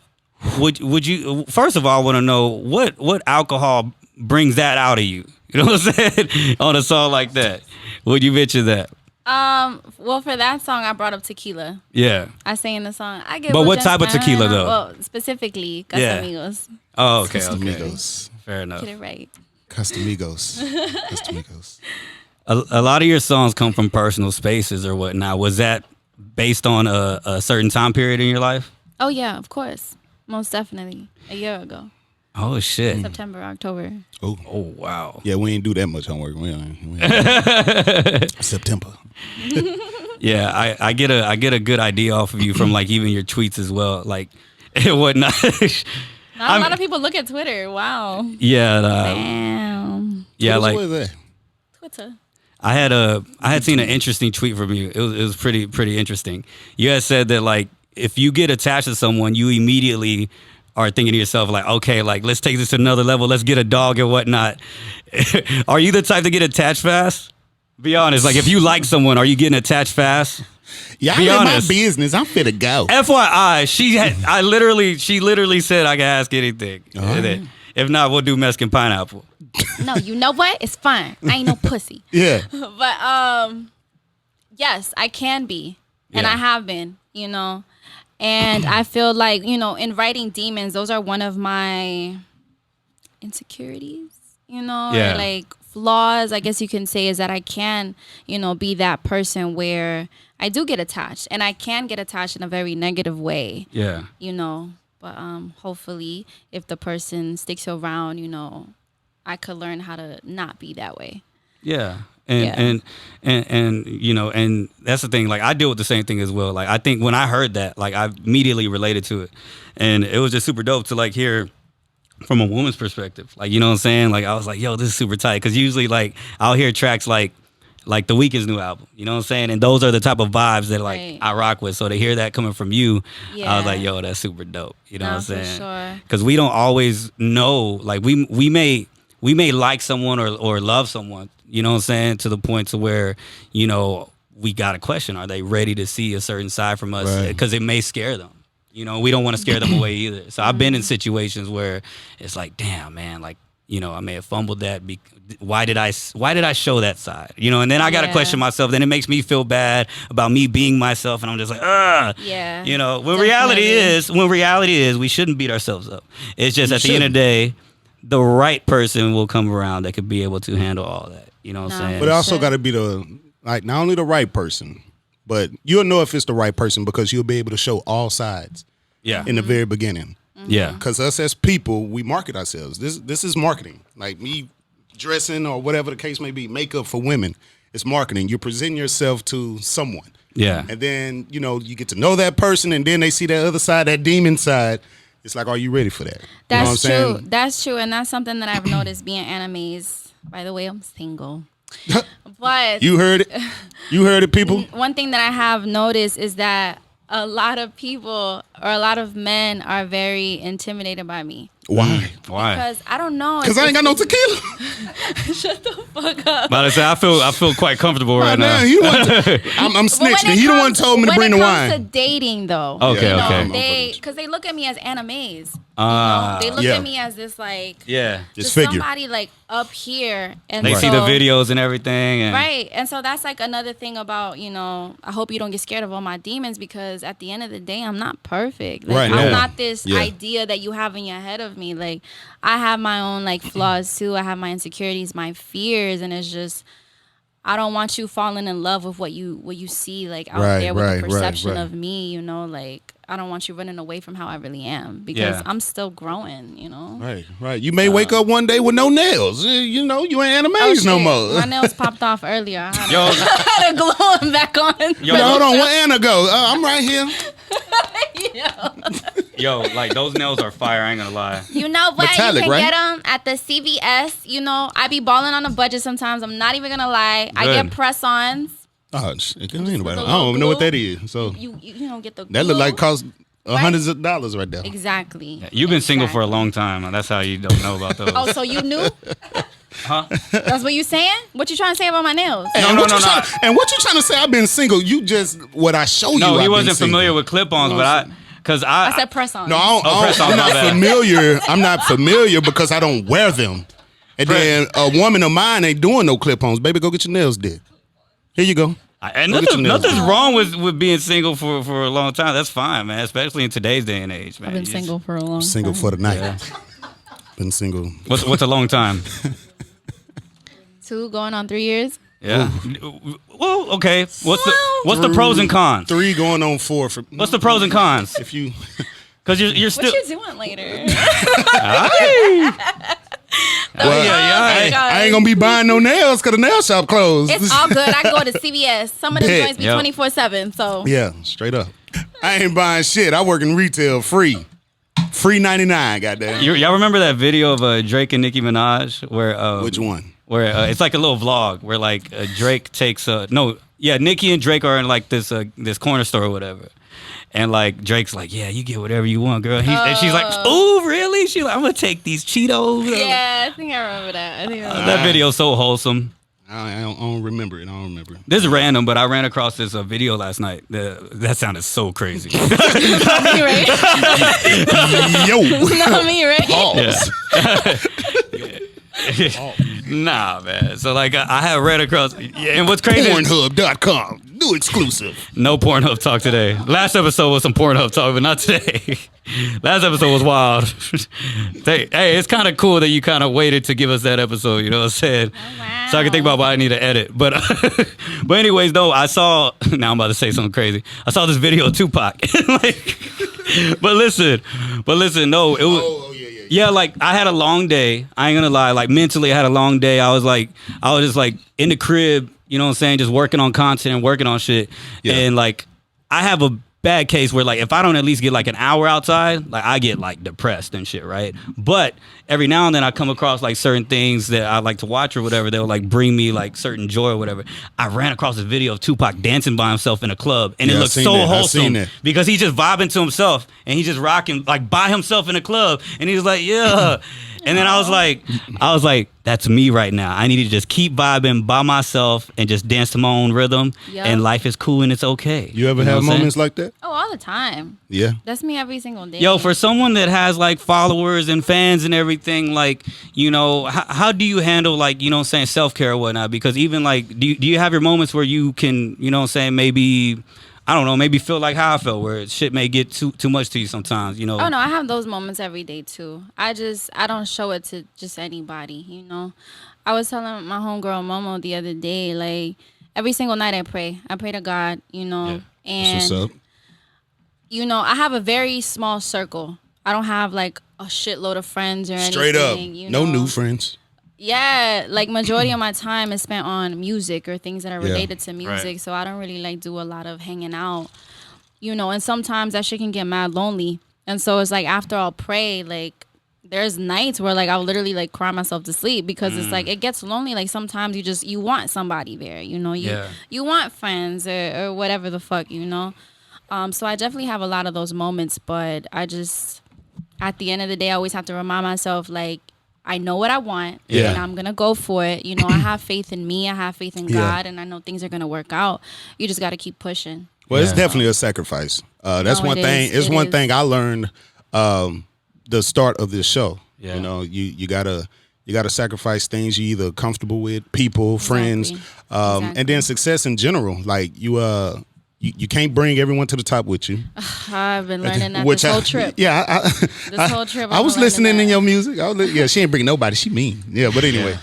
would you? First of all, I want to know what alcohol brings that out of you. You know what I'm saying? On a song like that, would you mention that?
Well, for that song, I brought up tequila.
Yeah.
I sang the song. I get.
But what type of tequila though?
Well, specifically Casamigos.
Oh, okay.
Casamigos.
Fair enough.
Get it right.
Castamigos.
A lot of your songs come from personal spaces or whatnot. Was that based on a certain time period in your life?
Oh, yeah, of course. Most definitely. A year ago.
Oh, shit.
September, October.
Oh,
wow.
Yeah, we ain't do that much homework. September.
Yeah, I get a good idea off of you from like even your tweets as well, like and whatnot.
Not a lot of people look at Twitter. Wow.
Yeah.
Damn.
Yeah,
what
like
was that?
Twitter.
I had seen an interesting tweet from you. It was pretty interesting. You had said that like if you get attached to someone, you immediately are thinking to yourself like, okay, like let's take this to another level. Let's get a dog and whatnot. Are you the type to get attached fast? Be honest. Like if you like someone, are you getting attached fast?
Yeah,
Be
I'm in my
honest.
business. I'm fit to go.
FYI, she literally said I can ask anything. Right. If not, we'll do Mexican pineapple.
No, you know what? It's fine. I ain't no pussy.
Yeah.
But yes, I can be. And I have been, you know. And I feel like, you know, in writing Demons, those are one of my insecurities, you know,
Yeah.
or like flaws, I guess you can say, is that I can, you know, be that person where I do get attached, and I can get attached in a very negative way.
Yeah.
You know, but hopefully if the person sticks around, you know, I could learn how to not be that way.
Yeah. And you know, and that's the thing, like I deal with the same thing as well. Like I think when I heard that, like I immediately related to it, and it was just super dope to like hear from a woman's perspective. Like, you know what I'm saying? Like I was like, yo, this is super tight, because usually like I'll hear tracks like The Weeknd's new album, you know what I'm saying? And those are the type of vibes that like
Right.
I rock with. So to hear that coming from you,
Yeah.
I was like, yo, that's super dope. You know what I'm
For
saying?
sure.
Because we don't always know, like we may like someone or love someone, you know what I'm saying, to the point to where, you know, we got to question, are they ready to see a certain side from us? Because it may scare them. You know, we don't want to scare them away either. So I've been in situations where it's like, damn, man, like, you know, I may have fumbled that. Why did I show that side? You know, and then I got to question myself. Then it makes me feel bad about me being myself. And I'm just like,
Yeah.
You know, when
Definitely.
reality is we shouldn't beat ourselves up. It's just at the end of the day, the right person will come around that could be able to handle all that. You know what I'm saying?
But it also got to be not only the right person, but you'll know if it's the right person because you'll be able to show all sides.
Yeah.
In the very beginning.
Yeah.
Because us as people, we market ourselves. This is marketing. Like me dressing or whatever the case may be, makeup for women. It's marketing. You're presenting yourself to someone.
Yeah.
And then, you know, you get to know that person, and then they see that other side, that demon side. It's like, are you ready for that?
That's
you know what I'm
true.
saying?
That's true. And that's something that I've noticed being Anna Mvze. By the way, I'm single. But
You heard it. You heard it, people.
one thing that I have noticed is that a lot of people or a lot of men are very intimidated by me.
Why?
Because I don't know.
Because I ain't got no tequila.
Shut the fuck up.
But I say I feel quite comfortable right now.
Man, I'm snitching. He the one told me to bring the wine.
When it comes to dating, though,
Okay,
you know,
okay.
because they look at me as Anna Mvze. You know? They look at me as this like
Just figure.
somebody like up here, and
They
so,
see the videos and everything. And
right? And so that's like another thing about, you know, I hope you don't get scared of all my demons, because at the end of the day, I'm not perfect. Like, I'm not this idea that you have in your head of me. Like, I have my own like flaws too. I have my insecurities, my fears, and it's just, I don't want you falling in love with what you see like out there with the perception of me, you know, like I don't want you running away from how I really am, because I'm still growing, you know.
Right. You may wake up one day with no nails. You know, you ain't Anna Mvze no more.
My nails popped off earlier. I had to glue them back on.
Hold on, where Anna go? I'm right here.
Yo, like those nails are fire. I ain't gonna lie.
You know what?
Metallic,
you can
right?
get them at the CVS. You know, I be balling on a budget sometimes. I'm not even gonna lie. I get press-ons.
Oh, shit. I don't even know what that is. So
You know, get the glue.
that look like cost hundreds of dollars right there.
Exactly.
Yeah, you've been single for a long time. That's how you don't know about those.
Oh, so you knew?
Huh?
That's what you saying? What you trying to say about my nails?
And what you trying to say? I've been single. You just what I show you.
No, he
I've
wasn't
been
familiar
single.
with clip-ons, but
I said press-ons.
No, I'm
my
not
bad.
familiar. I'm not familiar because I don't wear them. And then a woman of mine ain't doing no clip-ons. Baby, go get your nails did. Here you go.
And nothing's wrong with being single for a long time. That's fine, man. Especially in today's day and age, man.
I've been single for a long time.
Single for the night. Been single.
What's a long time?
2 going on 3 years.
Yeah. Well, okay. What's the pros and cons?
3 going on 4.
What's the pros and cons?
If you,
because you're still.
What you doing later?
I ain't gonna be buying no nails because the nail shop closed.
It's all good. I go to CVS. Some of them joints be 24/7. So
yeah, straight up. I ain't buying shit. I work in retail free 99. Goddamn.
Y'all remember that video of Drake and Nicki Minaj where?
Which one?
Where it's like a little vlog where like Drake takes Nicki and Drake are in like this corner store or whatever. And like Drake's like, yeah, you get whatever you want, girl. And she's like, oh, really? She's like, I'm gonna take these Cheetos.
Yeah, I think I remember that.
That video's so wholesome.
I don't remember it.
This is random, but I ran across this video last night. That sounded so crazy.
Not me, right?
Yo,
not me, right?
Nah, man. So like I have ran across, and what's crazy?
Pornhub.com, new exclusive.
No Pornhub talk today. Last episode was some Pornhub talk, but not today. Last episode was wild. Hey, it's kind of cool that you kind of waited to give us that episode. You know what I'm saying?
Oh, wow.
So I can think about what I need to edit. But anyways, though, I saw. Now I'm about to say something crazy. I saw this video of Tupac. But listen. No, it was. Yeah, like I had a long day. I ain't gonna lie. Like mentally, I had a long day. I was just like in the crib. You know what I'm saying? Just working on content and working on shit. Yeah. And like, I have a bad case where like if I don't at least get like an hour outside, like I get like depressed and shit, right? But every now and then I come across like certain things that I like to watch or whatever. They'll like bring me like certain joy or whatever. I ran across this video of Tupac dancing by himself in a club, and it looked so wholesome because he's just vibing to himself and he's just rocking like by himself in a club, and he's like, yeah. And then I was like, that's me right now. I need to just keep vibing by myself and just dance to my own rhythm. Yep. And life is cool and it's okay.
You ever have moments like that?
Oh, all the time.
Yeah.
That's me every single day.
Yo, for someone that has like followers and fans and everything, like, you know, how do you handle like, you know what I'm saying, self-care or whatnot? Because even like, do you have your moments where you can, you know what I'm saying, maybe... I don't know, maybe feel like how I felt, where shit may get too much to you sometimes, you know?
Oh, no, I have those moments every day, too. I don't show it to just anybody, you know? I was telling my homegirl, Momo, the other day, like, every single night I pray. I pray to God, you know? Yeah. And,
that's what's up.
You know, I have a very small circle. I don't have, like, a shitload of friends or anything.
Straight up.
You know?
No new friends.
Yeah, like majority of my time is spent on music or things that are related to music. Right. So I don't really like do a lot of hanging out, you know, and sometimes that shit can get mad lonely. And so it's like after I'll pray, like there's nights where like I'll literally like cry myself to sleep because it's like it gets lonely. Like sometimes you want somebody there, you know, you want friends or whatever the fuck, you know. So I definitely have a lot of those moments, but I just at the end of the day I always have to remind myself like I know what I want, and I'm going to go for it. You know, I have faith in me. I have faith in God, and I know things are going to work out. You just got to keep pushing.
Well, it's definitely a sacrifice. That's one thing. It's one thing I learned the start of this show. Yeah. You know, you gotta sacrifice things you're either comfortable with, people, friends, and then success in general. Like you can't bring everyone to the top with you.
I've been learning that this whole trip.
Yeah,
this whole trip.
I was listening in your music. She ain't bring nobody. She mean. Yeah, but anyway.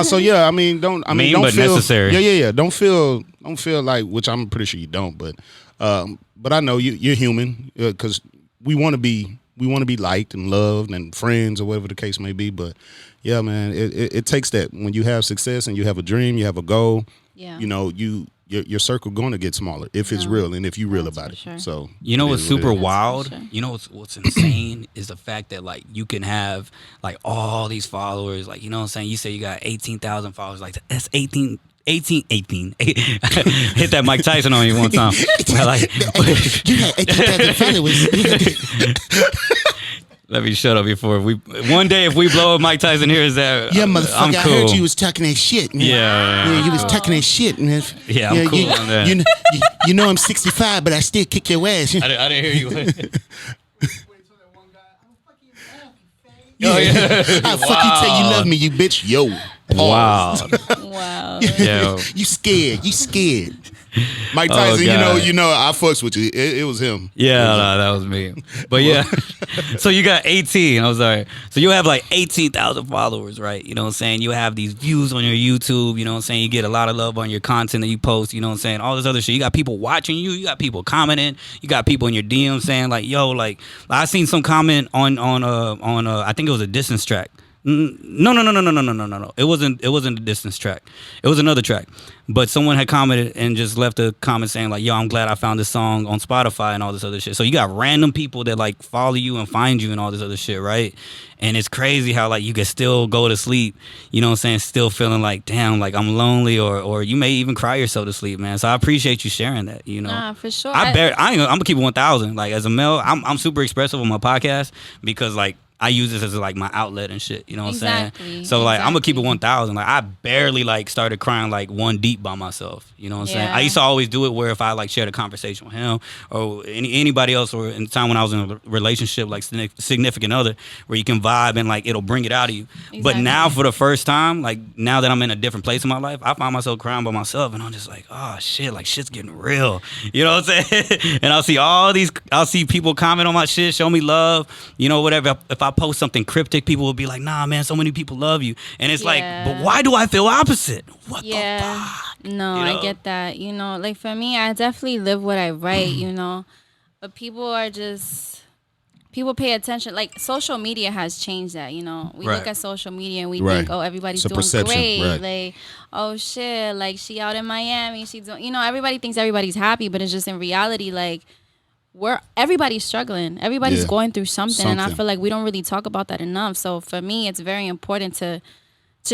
So yeah, I mean, don't feel
necessary.
Yeah. Don't feel like, which I'm pretty sure you don't, but I know you're human because we want to be liked and loved and friends or whatever the case may be. But yeah, man, it takes that when you have success and you have a dream, you have a goal. Yeah. You know, your circle going to get smaller if it's real and if you real about it. Sure. So
you know what's super wild? Sure. You know what's insane is the fact that like you can have like all these followers. Like, you know what I'm saying? You say you got 18,000 followers. Like that's 18. Hit that Mike Tyson on you one time. Like,
you had 18,000 followers.
Let me shut up before one day if we blow up Mike Tyson here is that
motherfucker,
I'm cool.
I heard you was talking that shit, man. Yeah, you was talking that shit, man.
Yeah, I'm cool on that.
You know I'm 65, but I still kick your ass.
I didn't hear you.
I'll fuck you till you love me, you bitch. Yo.
Wow.
Wow.
You scared. Mike Tyson, you know, I fucks with you. It was him.
Yeah, no, that was me. But yeah, so you got 18. I'm sorry. So you have like 18,000 followers, right? You know what I'm saying? You have these views on your YouTube. You know what I'm saying? You get a lot of love on your content that you post. You know what I'm saying? All this other shit. You got people watching you. You got people commenting. You got people in your DMs saying like, "Yo, like I seen some comment on I think it was a distance track." No. It wasn't a distance track. It was another track. But someone had commented and just left a comment saying like, "Yo, I'm glad I found this song on Spotify and all this other shit." So you got random people that like follow you and find you and all this other shit, right? And it's crazy how like you can still go to sleep, you know what I'm saying, still feeling like, damn, like I'm lonely, or you may even cry yourself to sleep, man. So I appreciate you sharing that, you know.
Nah, for sure.
I'm gonna keep it 1,000. Like as a male, I'm super expressive on my podcast because like I use this as like my outlet and shit, you know what I'm saying? So like I'm gonna keep it 1,000. Like I barely like started crying like one deep by myself, you know what I'm saying? I used to always do it where if I like shared a conversation with him or anybody else, or in the time when I was in a relationship, like significant other, where you can vibe and like it'll bring it out of you. But now for the first time, like now that I'm in a different place in my life, I find myself crying by myself and I'm just like, oh shit, like shit's getting real, you know what I'm saying? And I'll see people comment on my shit, show me love, you know, whatever. If I post something cryptic, people will be like, nah, man, so many people love you. And it's like, but why do I feel opposite? What the fuck?
No,
you know?
I get that. You know, like for me, I definitely live what I write, you know. But people pay attention. Like social media has changed that, you know. We look at social media and we think, oh, everybody's doing great. Right. Like, oh shit, like she out in Miami, she's doing, you know, everybody thinks everybody's happy, but it's just in reality, like, everybody's struggling. Everybody's going through something, and I feel like we don't really talk about that enough. So for me, it's very important to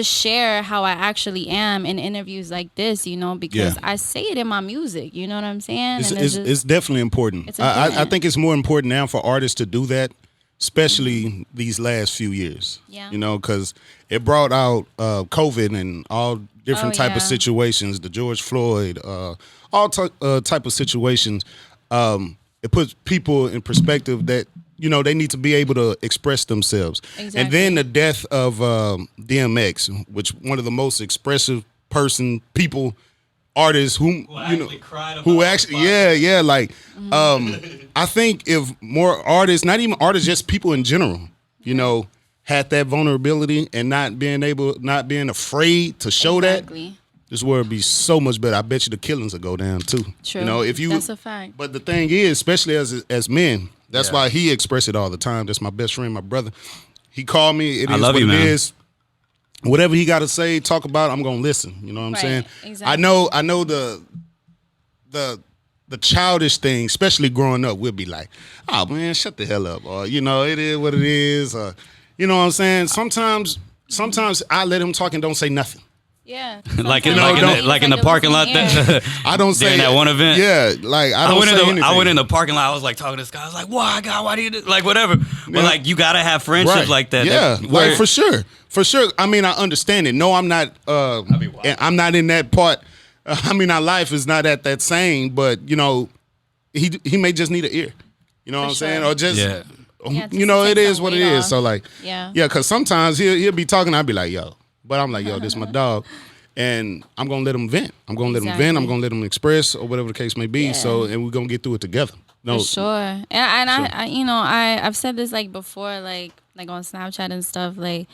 share how I actually am in interviews like this, you know, because I say it in my music. You know what I'm saying?
It's definitely important. It's important. I think it's more important now for artists to do that, especially these last few years. Yeah. You know, because it brought out COVID and all different type of situations, the George Floyd, all type of situations. It puts people in perspective that, you know, they need to be able to express themselves. Exactly. And then the death of DMX, which one of the most expressive artists who actually, like, I think if more artists, not even artists, just people in general, you know, had that vulnerability and not being afraid to show that, this world would be so much better. I bet you the killings will go down too. True. You know, that's a fact. But the thing is, especially as men, that's why he expressed it all the time. That's my best friend, my brother. He called me. It is what it is. Whatever he got to say, talk about it, I'm gonna listen. You know what I'm saying? Exactly. I know the childish thing, especially growing up, we'll be like, oh man, shut the hell up, or you know, it is what it is, or you know what I'm saying. Sometimes I let him talk and don't say nothing.
Yeah,
like in the parking lot.
I don't say
during that one event.
Yeah, like I went
in the parking lot. I was like talking to this guy. I was like, "Why, God? Why do you do?" Like whatever. But like you gotta have friendships like that.
Yeah, like for sure. I mean, I understand it. No, I'm not. I'm not in that part. I mean, our life is not at that same. But you know, he may just need an ear. You know what I'm saying? Or just. Yeah, you know, it is what it is. So like, because sometimes he'll be talking. I'll be like, yo. But I'm like, yo, this is my dog. And I'm going to let him vent. I'm going to let him vent. I'm going to let him express or whatever the case may be. So, and we're going to get through it together.
No, for sure. And I you know, I've said this like before, like on Snapchat and stuff, like,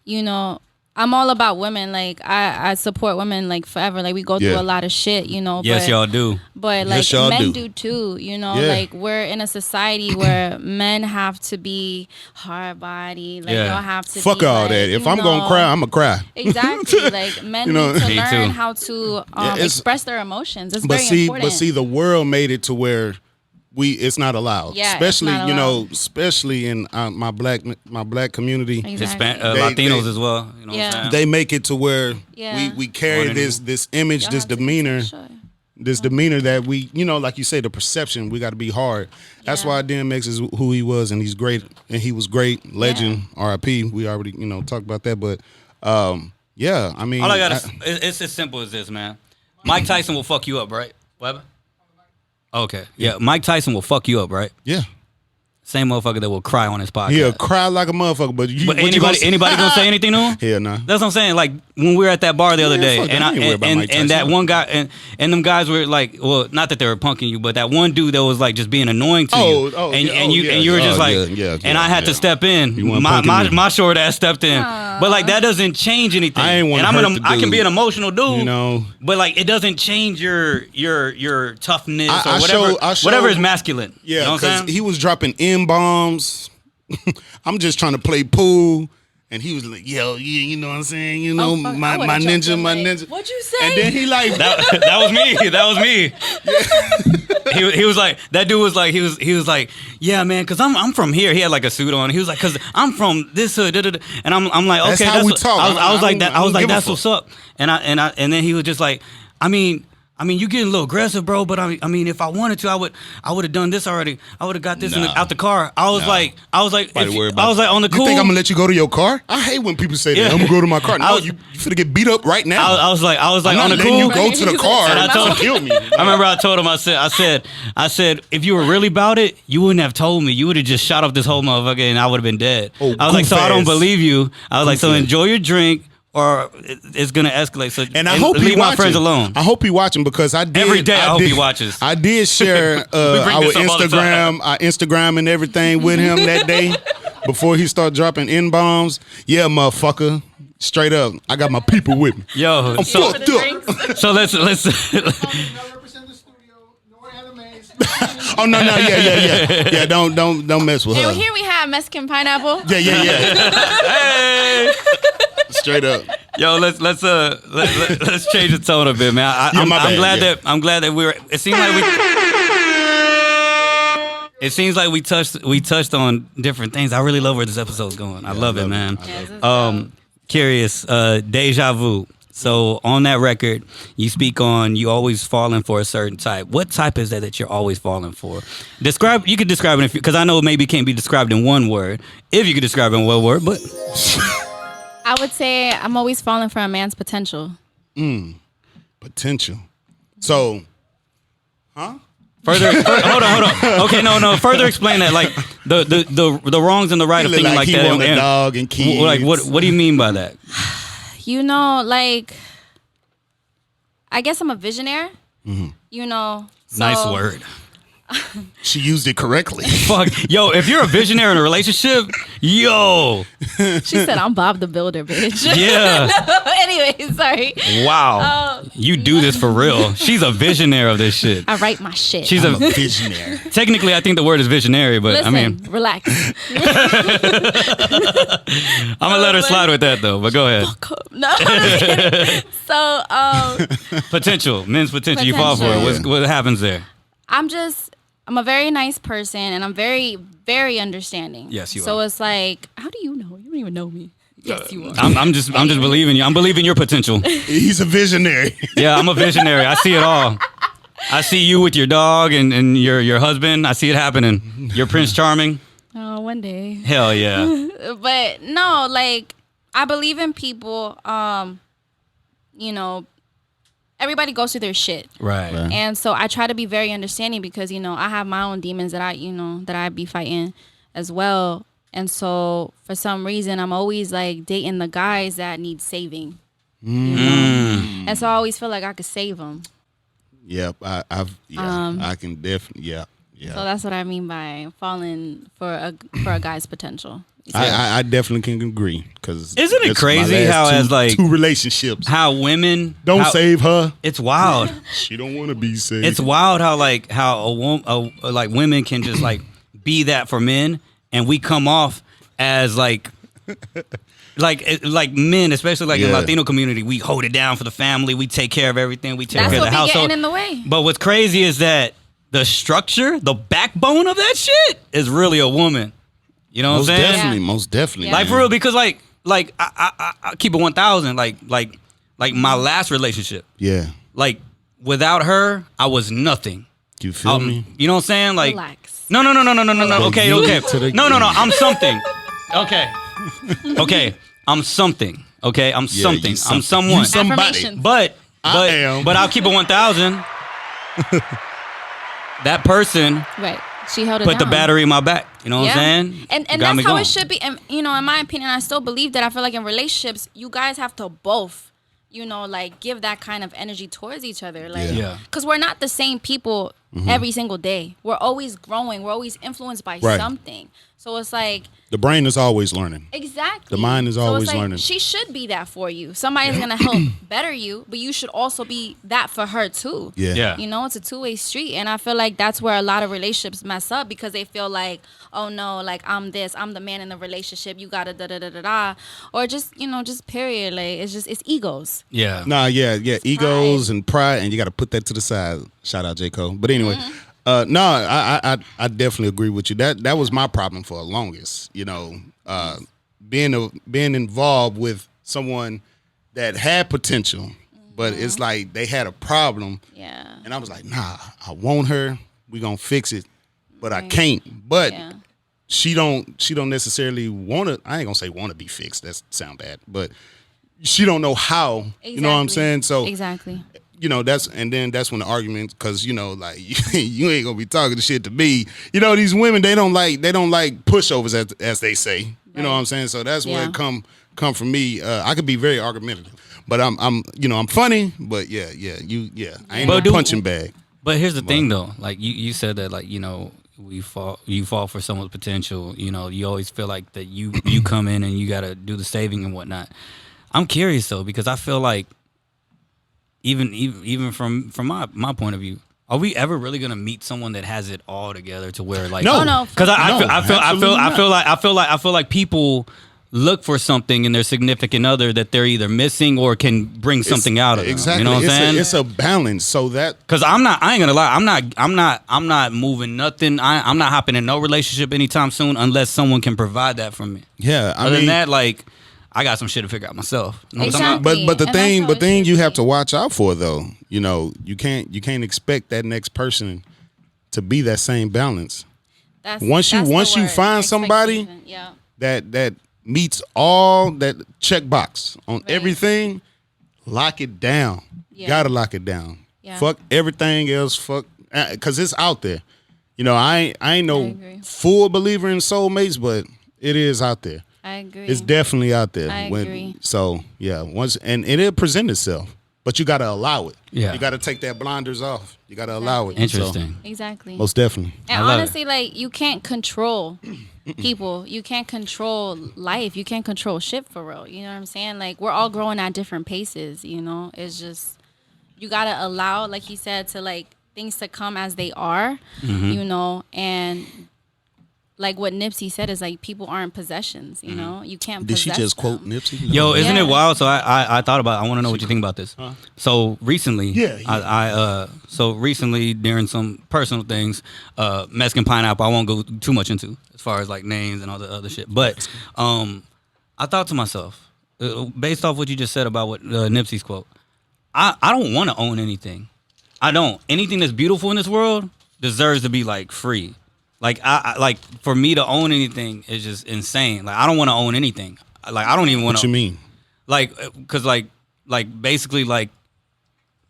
you know, I'm all about women. Like I support women like forever. Like we go through a lot of shit, you know.
Yes, y'all do.
But like men do too, you know. Yeah. Like we're in a society where men have to be hard body. Like y'all have to
fuck
be,
all
like,
that. If I'm gonna cry, I'm gonna cry.
Exactly. Like men need to learn how to express their emotions. It's very important.
But see, the world made it to where it's not allowed, especially you know, especially in my black community,
Latinos as well. You know what I'm saying?
They make it to where we carry this image, this demeanor, that we, you know, like you say, the perception. We got to be hard. That's why DMX is who he was, and he's great, and he was great, legend, R.I.P. We already talked about that, but I mean,
all I got it's as simple as this, man. Mike Tyson will fuck you up, right? What? Okay. Yeah, Mike Tyson will fuck you up, right?
Yeah.
same motherfucker that will cry on his podcast.
He'll cry like a motherfucker, but
anybody gonna say anything to him?
Hell no.
That's what I'm saying. Like when we were at that bar the other day, and that one guy and them guys were like, well, not that they were punking you, but that one dude that was like just being annoying to you, and you were just and I had to step in. My short ass stepped in, but like that doesn't change anything. I can be an emotional dude,
you know,
but like it doesn't change your toughness or whatever is masculine.
Yeah,
you know what I'm saying?
He was dropping N-bombs. I'm just trying to play pool. And he was like, yo, you know what I'm saying? You know, my ninja.
What'd you say?
And then he like...
that was me. That was me. Yeah. He was like, that dude was like, he was like, yeah, man, because I'm from here. He had like a suit on. He was like, because I'm from this hood. And I'm like, okay.
That's how we talk.
I was like, that's what's up. And then he was just like, I mean, you getting a little aggressive, bro. But I mean, if I wanted to, I would have done this already. I would have got this out the car. I was like, on the cool.
You think I'm gonna let you go to your car? I hate when people say that. I'm gonna go to my car. No, you finna get beat up right now.
I was like,
I'm
on
not
the
letting
cool.
you go to the car
and I told him,
kill me.
I remember I told him, I said, if you were really about it, you wouldn't have told me. You would have just shot off this whole motherfucker, and I would have been dead. I was like, so I don't believe you. I was like, so enjoy your drink. Or it's gonna escalate. So
and I hope
leave my friends alone.
I hope he watching because I did
every day. I hope he watches.
I did share our Instagram and everything with him that day before he started dropping N-bombs. Yeah, motherfucker, straight up. I got my people with me.
Yo,
I'm fucked up.
So let's.
Oh no, yeah. Don't mess with her.
And here we have Mexican pineapple.
Yeah.
Hey.
Straight up.
Yo, let's change the tone a bit, man. I'm glad that we're. It seems like we touched on different things. I really love where this episode's going. I love it, man. Curious, Deja Vu. So on that record, you speak on you always falling for a certain type. What type is that you're always falling for? You could describe it because I know it maybe can't be described in one word. If you could describe it in one word, but
I would say I'm always falling for a man's potential.
Potential. So,
Further, hold on. Okay, no. Further explain that, like the wrongs and the right of thinking like that.
He want a dog and kids.
Like what do you mean by that?
You know, like I guess I'm a visionary.
Mm-hmm.
You know,
nice word.
She used it correctly.
Fuck. Yo, if you're a visionary in a relationship, yo.
She said I'm Bob the Builder, bitch.
Yeah.
No, anyway, sorry.
Wow. You do this for real. She's a visionary of this shit.
I write my shit.
She's
a visionary.
Technically, I think the word is visionary, but
listen,
I mean.
Relax.
I'm going to let her slide with that, though, but go ahead.
No, I'm just kidding. So,
potential. Men's potential. You fall for it. What happens there?
I'm a very nice person, and I'm very, very understanding.
Yes, you are.
So it's like, how do you know? You don't even know me. Yes, you are.
I'm just believing you. I'm believing your potential.
He's a visionary.
Yeah, I'm a visionary. I see it all. I see you with your dog and your husband. I see it happening. You're Prince Charming.
Oh, one day.
Hell yeah.
But no, like I believe in people. You know. Everybody goes through their shit.
Right.
And so I try to be very understanding because, you know, I have my own demons that I be fighting as well. And so for some reason, I'm always like dating the guys that need saving. You know? And so I always feel like I could save them.
Yep. I can definitely. Yeah.
So that's what I mean by falling for a guy's potential.
I definitely can agree because
isn't it crazy how as like
two relationships
how women
don't save her.
It's wild.
She don't want to be saved.
It's wild how like women can just like be that for men, and we come off as like men, especially like in Latino community, we hold it down for the family. We take care of everything. We take care of the household. That's what be getting in
the way.
But what's crazy is that the structure, the backbone of that shit is really a woman. You know what I'm saying?
Most definitely.
Like for real, because like I keep it 1,000. Like my last relationship.
Yeah.
Like without her, I was nothing.
You feel me?
You know what I'm saying? Like
relax.
No. Okay. No. I'm something. Okay. I'm something. Okay. I'm something. I'm someone.
You somebody.
But I'll keep it 1,000. That person
She held it
put
down.
the battery in my back. You know what I'm saying?
And that's how it should be. And, you know, in my opinion, I still believe that. I feel like in relationships, you guys have to both, you know, like give that kind of energy towards each other. Like, because we're not the same people every single day. We're always growing. We're always influenced by something. So it's like
the brain is always learning.
Exactly.
The mind is always
like,
learning.
She should be that for you. Somebody's gonna help better you, but you should also be that for her too.
Yeah.
You know, it's a two-way street, and I feel like that's where a lot of relationships mess up because they feel like, oh no, like I'm the man in the relationship. You gotta da da da da da, or just just period. Like it's egos.
Yeah.
Nah. Yeah.
It's
Egos
pride.
and pride, and you got to put that to the side. Shout out J. Cole. But anyway. No, I definitely agree with you. That was my problem for the longest. You know, being involved with someone that had potential, but it's like they had a problem.
Yeah.
And I was like, nah, I want her. We gonna fix it, but I can't. But she don't necessarily want to. I ain't gonna say want to be fixed. That sound bad, but she don't know how. Exactly. You know what I'm saying? So
exactly.
You know, that's when the argument, because you know, like you ain't gonna be talking the shit to me. You know, these women they don't like pushovers as they say. You know what I'm saying? So that's where it come from me. I could be very argumentative, but I'm funny. But I ain't no punching bag.
But here's the thing though, like you said that like you fall for someone's potential. You know, you always feel like that you come in and you gotta do the saving and whatnot. I'm curious though because I feel like. Even from my point of view, are we ever really gonna meet someone that has it all together to where like
no?
Because I feel like people look for something in their significant other that they're either missing or can bring something out of them.
Exactly,
you know what I'm saying?
It's a balance. So that
because I ain't gonna lie, I'm not moving nothing. I'm not hopping in no relationship anytime soon unless someone can provide that for me.
Yeah,
Other than that, like. I got some shit to figure out myself. You know
exactly.
But the thing you have to watch out for though, you know, you can't expect that next person to be that same balance. Once you find somebody that meets all that check box on everything, lock it down. Yeah. Gotta lock it down. Yeah. Fuck everything else. Fuck, because it's out there. You know, I ain't no full believer in soulmates, but it is out there.
I agree.
It's definitely out there.
I agree.
So once and it'll present itself, but you got to allow it.
Yeah,
you got to take that blinders off. You got to allow it.
Interesting.
So, exactly.
Most definitely.
And honestly, like you can't control people. You can't control life. You can't control shit for real. You know what I'm saying? Like we're all growing at different paces. You know, it's just you got to allow, like he said, to like things to come as they are. You know, and. Like what Nipsey said is like people aren't possessions, you know. You can't.
Did she just
them.
quote Nipsey?
Yo, isn't it wild? So I thought about. I want to know what you think about this. So recently, so recently during some personal things, Mexican pineapple. I won't go too much into as far as like names and all the other shit. But I thought to myself, based off what you just said about what Nipsey's quote, I don't want to own anything. I don't. Anything that's beautiful in this world deserves to be like free. Like I like for me to own anything is just insane. Like I don't want to own anything. Like I don't even want to.
What you mean?
Like because like basically like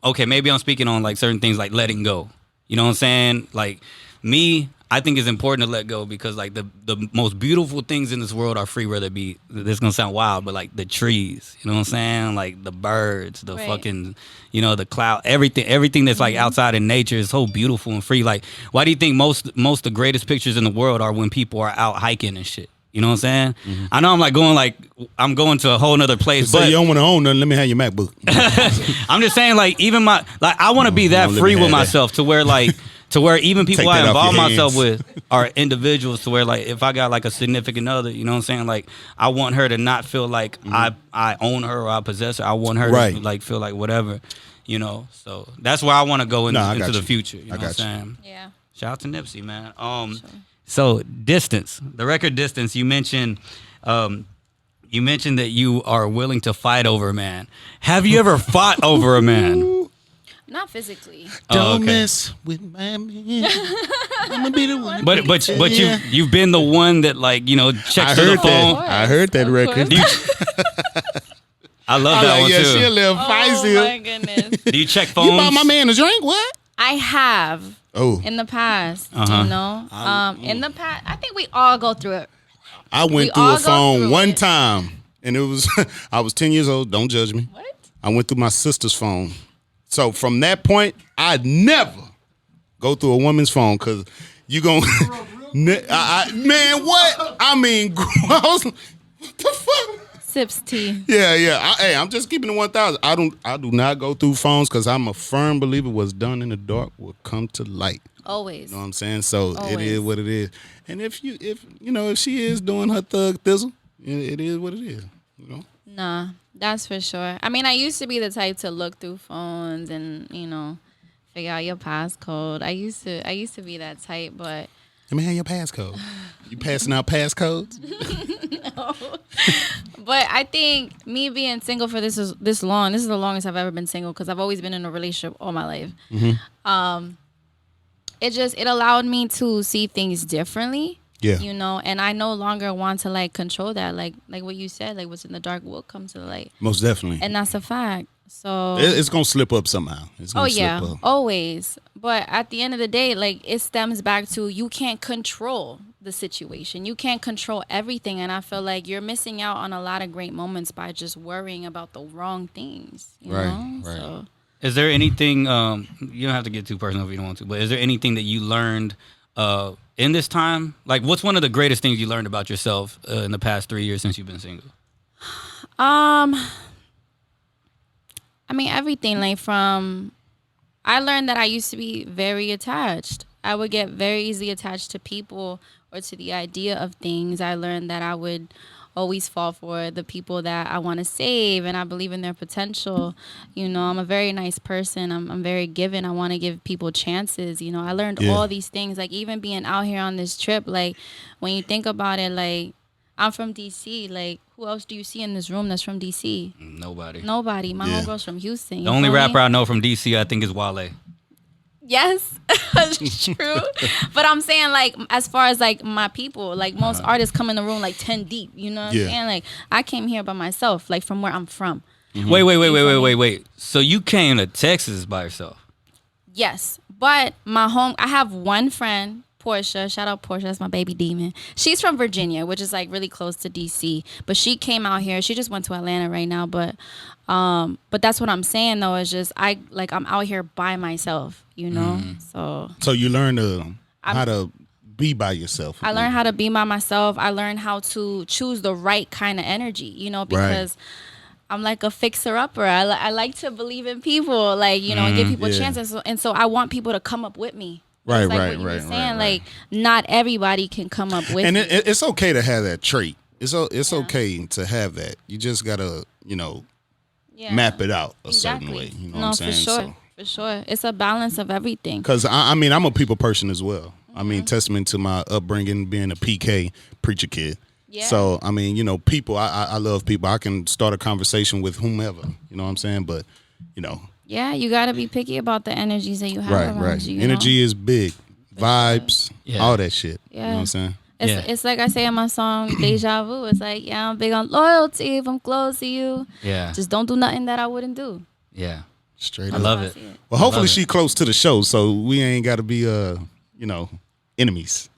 okay, maybe I'm speaking on like certain things like letting go. You know what I'm saying? Like me, I think it's important to let go because like the most beautiful things in this world are free, whether it be, this is gonna sound wild, but like the trees, you know what I'm saying? Like the birds, the fucking, you know, the cloud, everything that's like outside in nature is so beautiful and free. Like, why do you think most the greatest pictures in the world are when people are out hiking and shit? You know what I'm saying? I know I'm going to a whole nother place. But
you don't want to own nothing, let me have your MacBook.
I'm just saying, like, even I want to be that free with myself to where like. To where even people I involve myself with are individuals to where, like, if I got, like, a significant other, you know what I'm saying? Like, I want her to not feel like I own her or I possess her. I want her to, like, feel like whatever, you know? So that's where I want to go into the future. You know what I'm saying? Yeah. Shout out to Nipsey, man. Sure. So, distance. The record distance, you mentioned that you are willing to fight over a man. Have you ever fought over a man?
Not physically.
Don't mess with my man. I'm gonna be the one.
But you've been the one that, like, you know, checks the phone.
I heard that record.
I love that one too.
She a little feisty.
Oh my goodness.
Do you check phones?
You bought my man a drink? What?
I have. in the past, you know. In the past, I think we all go through it.
I went through a phone one time, and it was I was 10 years old. Don't judge me.
What?
I went through my sister's phone. So from that point, I'd never go through a woman's phone because you gonna man, what? I mean, what the fuck?
Sips tea.
Yeah. I'm just keeping it 1,000. I do not go through phones because I'm a firm believer what's done in the dark will come to light.
Always.
You know what I'm saying? So
Always.
It is what it is. And if she is doing her thug thizzle, it is what it is. You know?
Nah, that's for sure. I mean, I used to be the type to look through phones and, you know, figure out your passcode. I used to be that type, but
let me have your passcode. You passing out passcodes?
No. But I think me being single for this is the longest I've ever been single because I've always been in a relationship all my life. Mm-hmm. It allowed me to see things differently. Yeah. You know, and I no longer want to like control that. Like what you said, like what's in the dark will come to the light.
Most definitely.
And that's a fact. So
it's gonna slip up somehow.
Slip up. Always. But at the end of the day, like it stems back to you can't control the situation. You can't control everything, and I feel like you're missing out on a lot of great moments by just worrying about the wrong things. You know?
Right.
So.
Is there anything? You don't have to get too personal if you don't want to. But is there anything that you learned in this time? Like, what's one of the greatest things you learned about yourself in the past 3 years since you've been single?
I mean, everything. Like I learned that I used to be very attached. I would get very easily attached to people or to the idea of things. I learned that I would always fall for the people that I want to save, and I believe in their potential. You know, I'm a very nice person. I'm very giving. I want to give people chances. You know, I learned all these things. Like even being out here on this trip, like when you think about it, like I'm from DC. Like who else do you see in this room that's from DC?
Nobody.
My homegirl's from Houston.
The only rapper I know from DC, I think, is Wale.
Yes, that's true. But I'm saying, like, as far as, like, my people, like, most artists come in the room, like, 10 deep. You know what I'm saying? Like, I came here by myself, like, from where I'm from.
Mm-hmm. Wait. So you came to Texas by yourself?
Yes. But I have one friend, Portia. Shout out Portia. That's my baby demon. She's from Virginia, which is, like, really close to D.C. But she came out here. She just went to Atlanta right now. But that's what I'm saying, though, is just, I'm out here by myself, you know? So you
learned how to be by yourself.
I learned how to be by myself. I learned how to choose the right kind of energy, you know, because I'm like a fixer-upper. I like to believe in people, like, you know, and give people chances. And so I want people to come up with me.
Right.
Like, not everybody can come up with
and
me.
And it's okay to have that trait. It's okay to have that. You just got to, you know, map it out a certain way. You know what I'm saying?
For sure. It's a balance of everything.
Because, I mean, I'm a people person as well. I mean, testament to my upbringing, being a PK, preacher kid. Yeah. So, I mean, you know, people, I love people. I can start a conversation with whomever, you know what I'm saying? But, you know.
Yeah, you got to be picky about the energies that you have around you.
Energy is big. Vibes, all that shit. Yeah. You know what I'm saying?
It's like I say in my song, Deja Vu. It's like, I'm big on loyalty if I'm close to you. Yeah. Just don't do nothing that I wouldn't do.
Yeah.
Straight up.
I love it.
Well, hopefully she close to the show, so we ain't got to be, you know, enemies.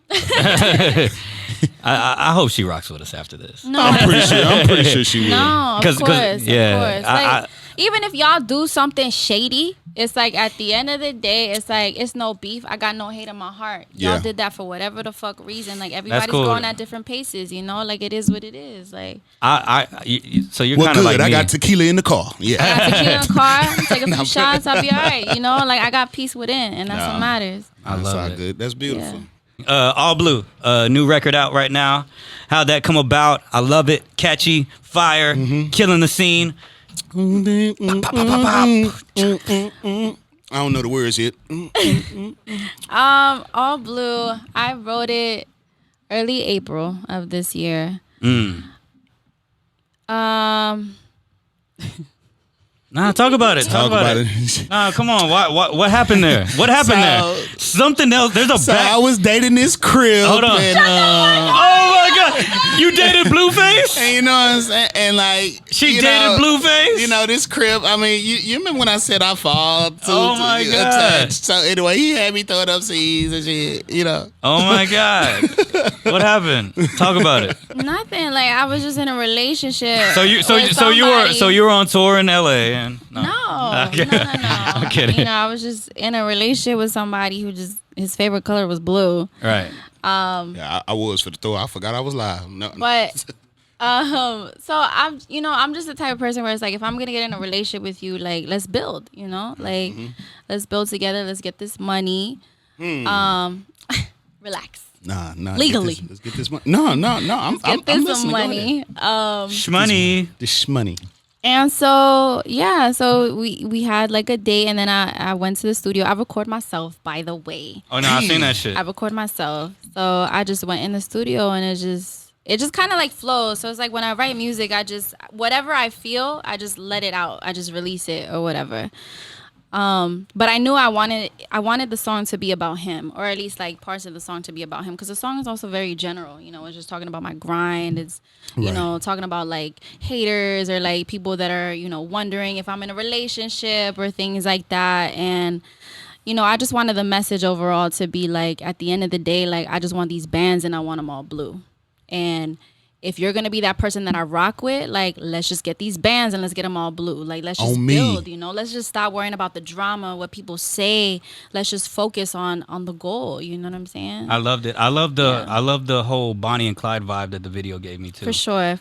I hope she rocks with us after this.
No,
I'm pretty sure she will.
No, of course. Like, even if y'all do something shady, it's like at the end of the day, it's like it's no beef. I got no hate in my heart. Y'all did that for whatever the fuck reason. Like everybody's going at different paces, you know. Like it is what it is. Like
so you're kind of like me.
I got tequila in the car. Yeah,
I got tequila in the car. Take a few shots. I'll be all right. You know, like I got peace within, and that's what matters.
I love it.
Good. That's beautiful.
Yeah.
All Blue, new record out right now. How'd that come about? I love it. Catchy, fire, killing the scene.
I don't know the words yet.
All Blue, I wrote it early April of this year.
Nah, talk about it. Talk about it. Nah, come on. What happened there? What happened there? Something else. There's a
I was dating this crib.
Hold on.
And,
oh my God. You dated Blueface?
And you know what I'm saying? And like
she dated Blueface.
You know this crib. I mean, you remember when I said I fall?
Oh my God!
So anyway, he had me throwing up C's and shit. You know.
Oh my God! What happened? Talk about it.
Nothing. Like I was just in a relationship.
So you were on tour in LA and
no. I'm
kidding.
You know, I was just in a relationship with somebody who just his favorite color was blue.
Right.
Yeah, I was for the throw. I forgot I was live. No.
But so I'm just the type of person where it's like if I'm gonna get in a relationship with you, like let's build, like let's build together, let's get this money. Relax.
Nah.
Legally.
Let's get this money. No. I'm listening.
Some money.
Shmoney.
This shmoney.
And so we had like a date, and then I went to the studio. I record myself, by the way.
Oh no, I've seen that shit.
I record myself, so I just went in the studio, and it just kind of like flows. So it's like when I write music, whatever I feel, I just let it out. I just release it or whatever. But I knew I wanted the song to be about him, or at least like parts of the song to be about him, because the song is also very general. It's just talking about my grind. It's talking about like haters or like people that are wondering if I'm in a relationship or things like that. And I just wanted the message overall to be like, at the end of the day, like I just want these bands and I want them all blue. And if you're going to be that person that I rock with, like, let's just get these bands and let's get them all blue. Like, let's just build, Let's just stop worrying about the drama, what people say. Let's just focus on the goal. You know what I'm saying?
I loved it. I love the whole Bonnie and Clyde vibe that the video gave me, too.
For sure.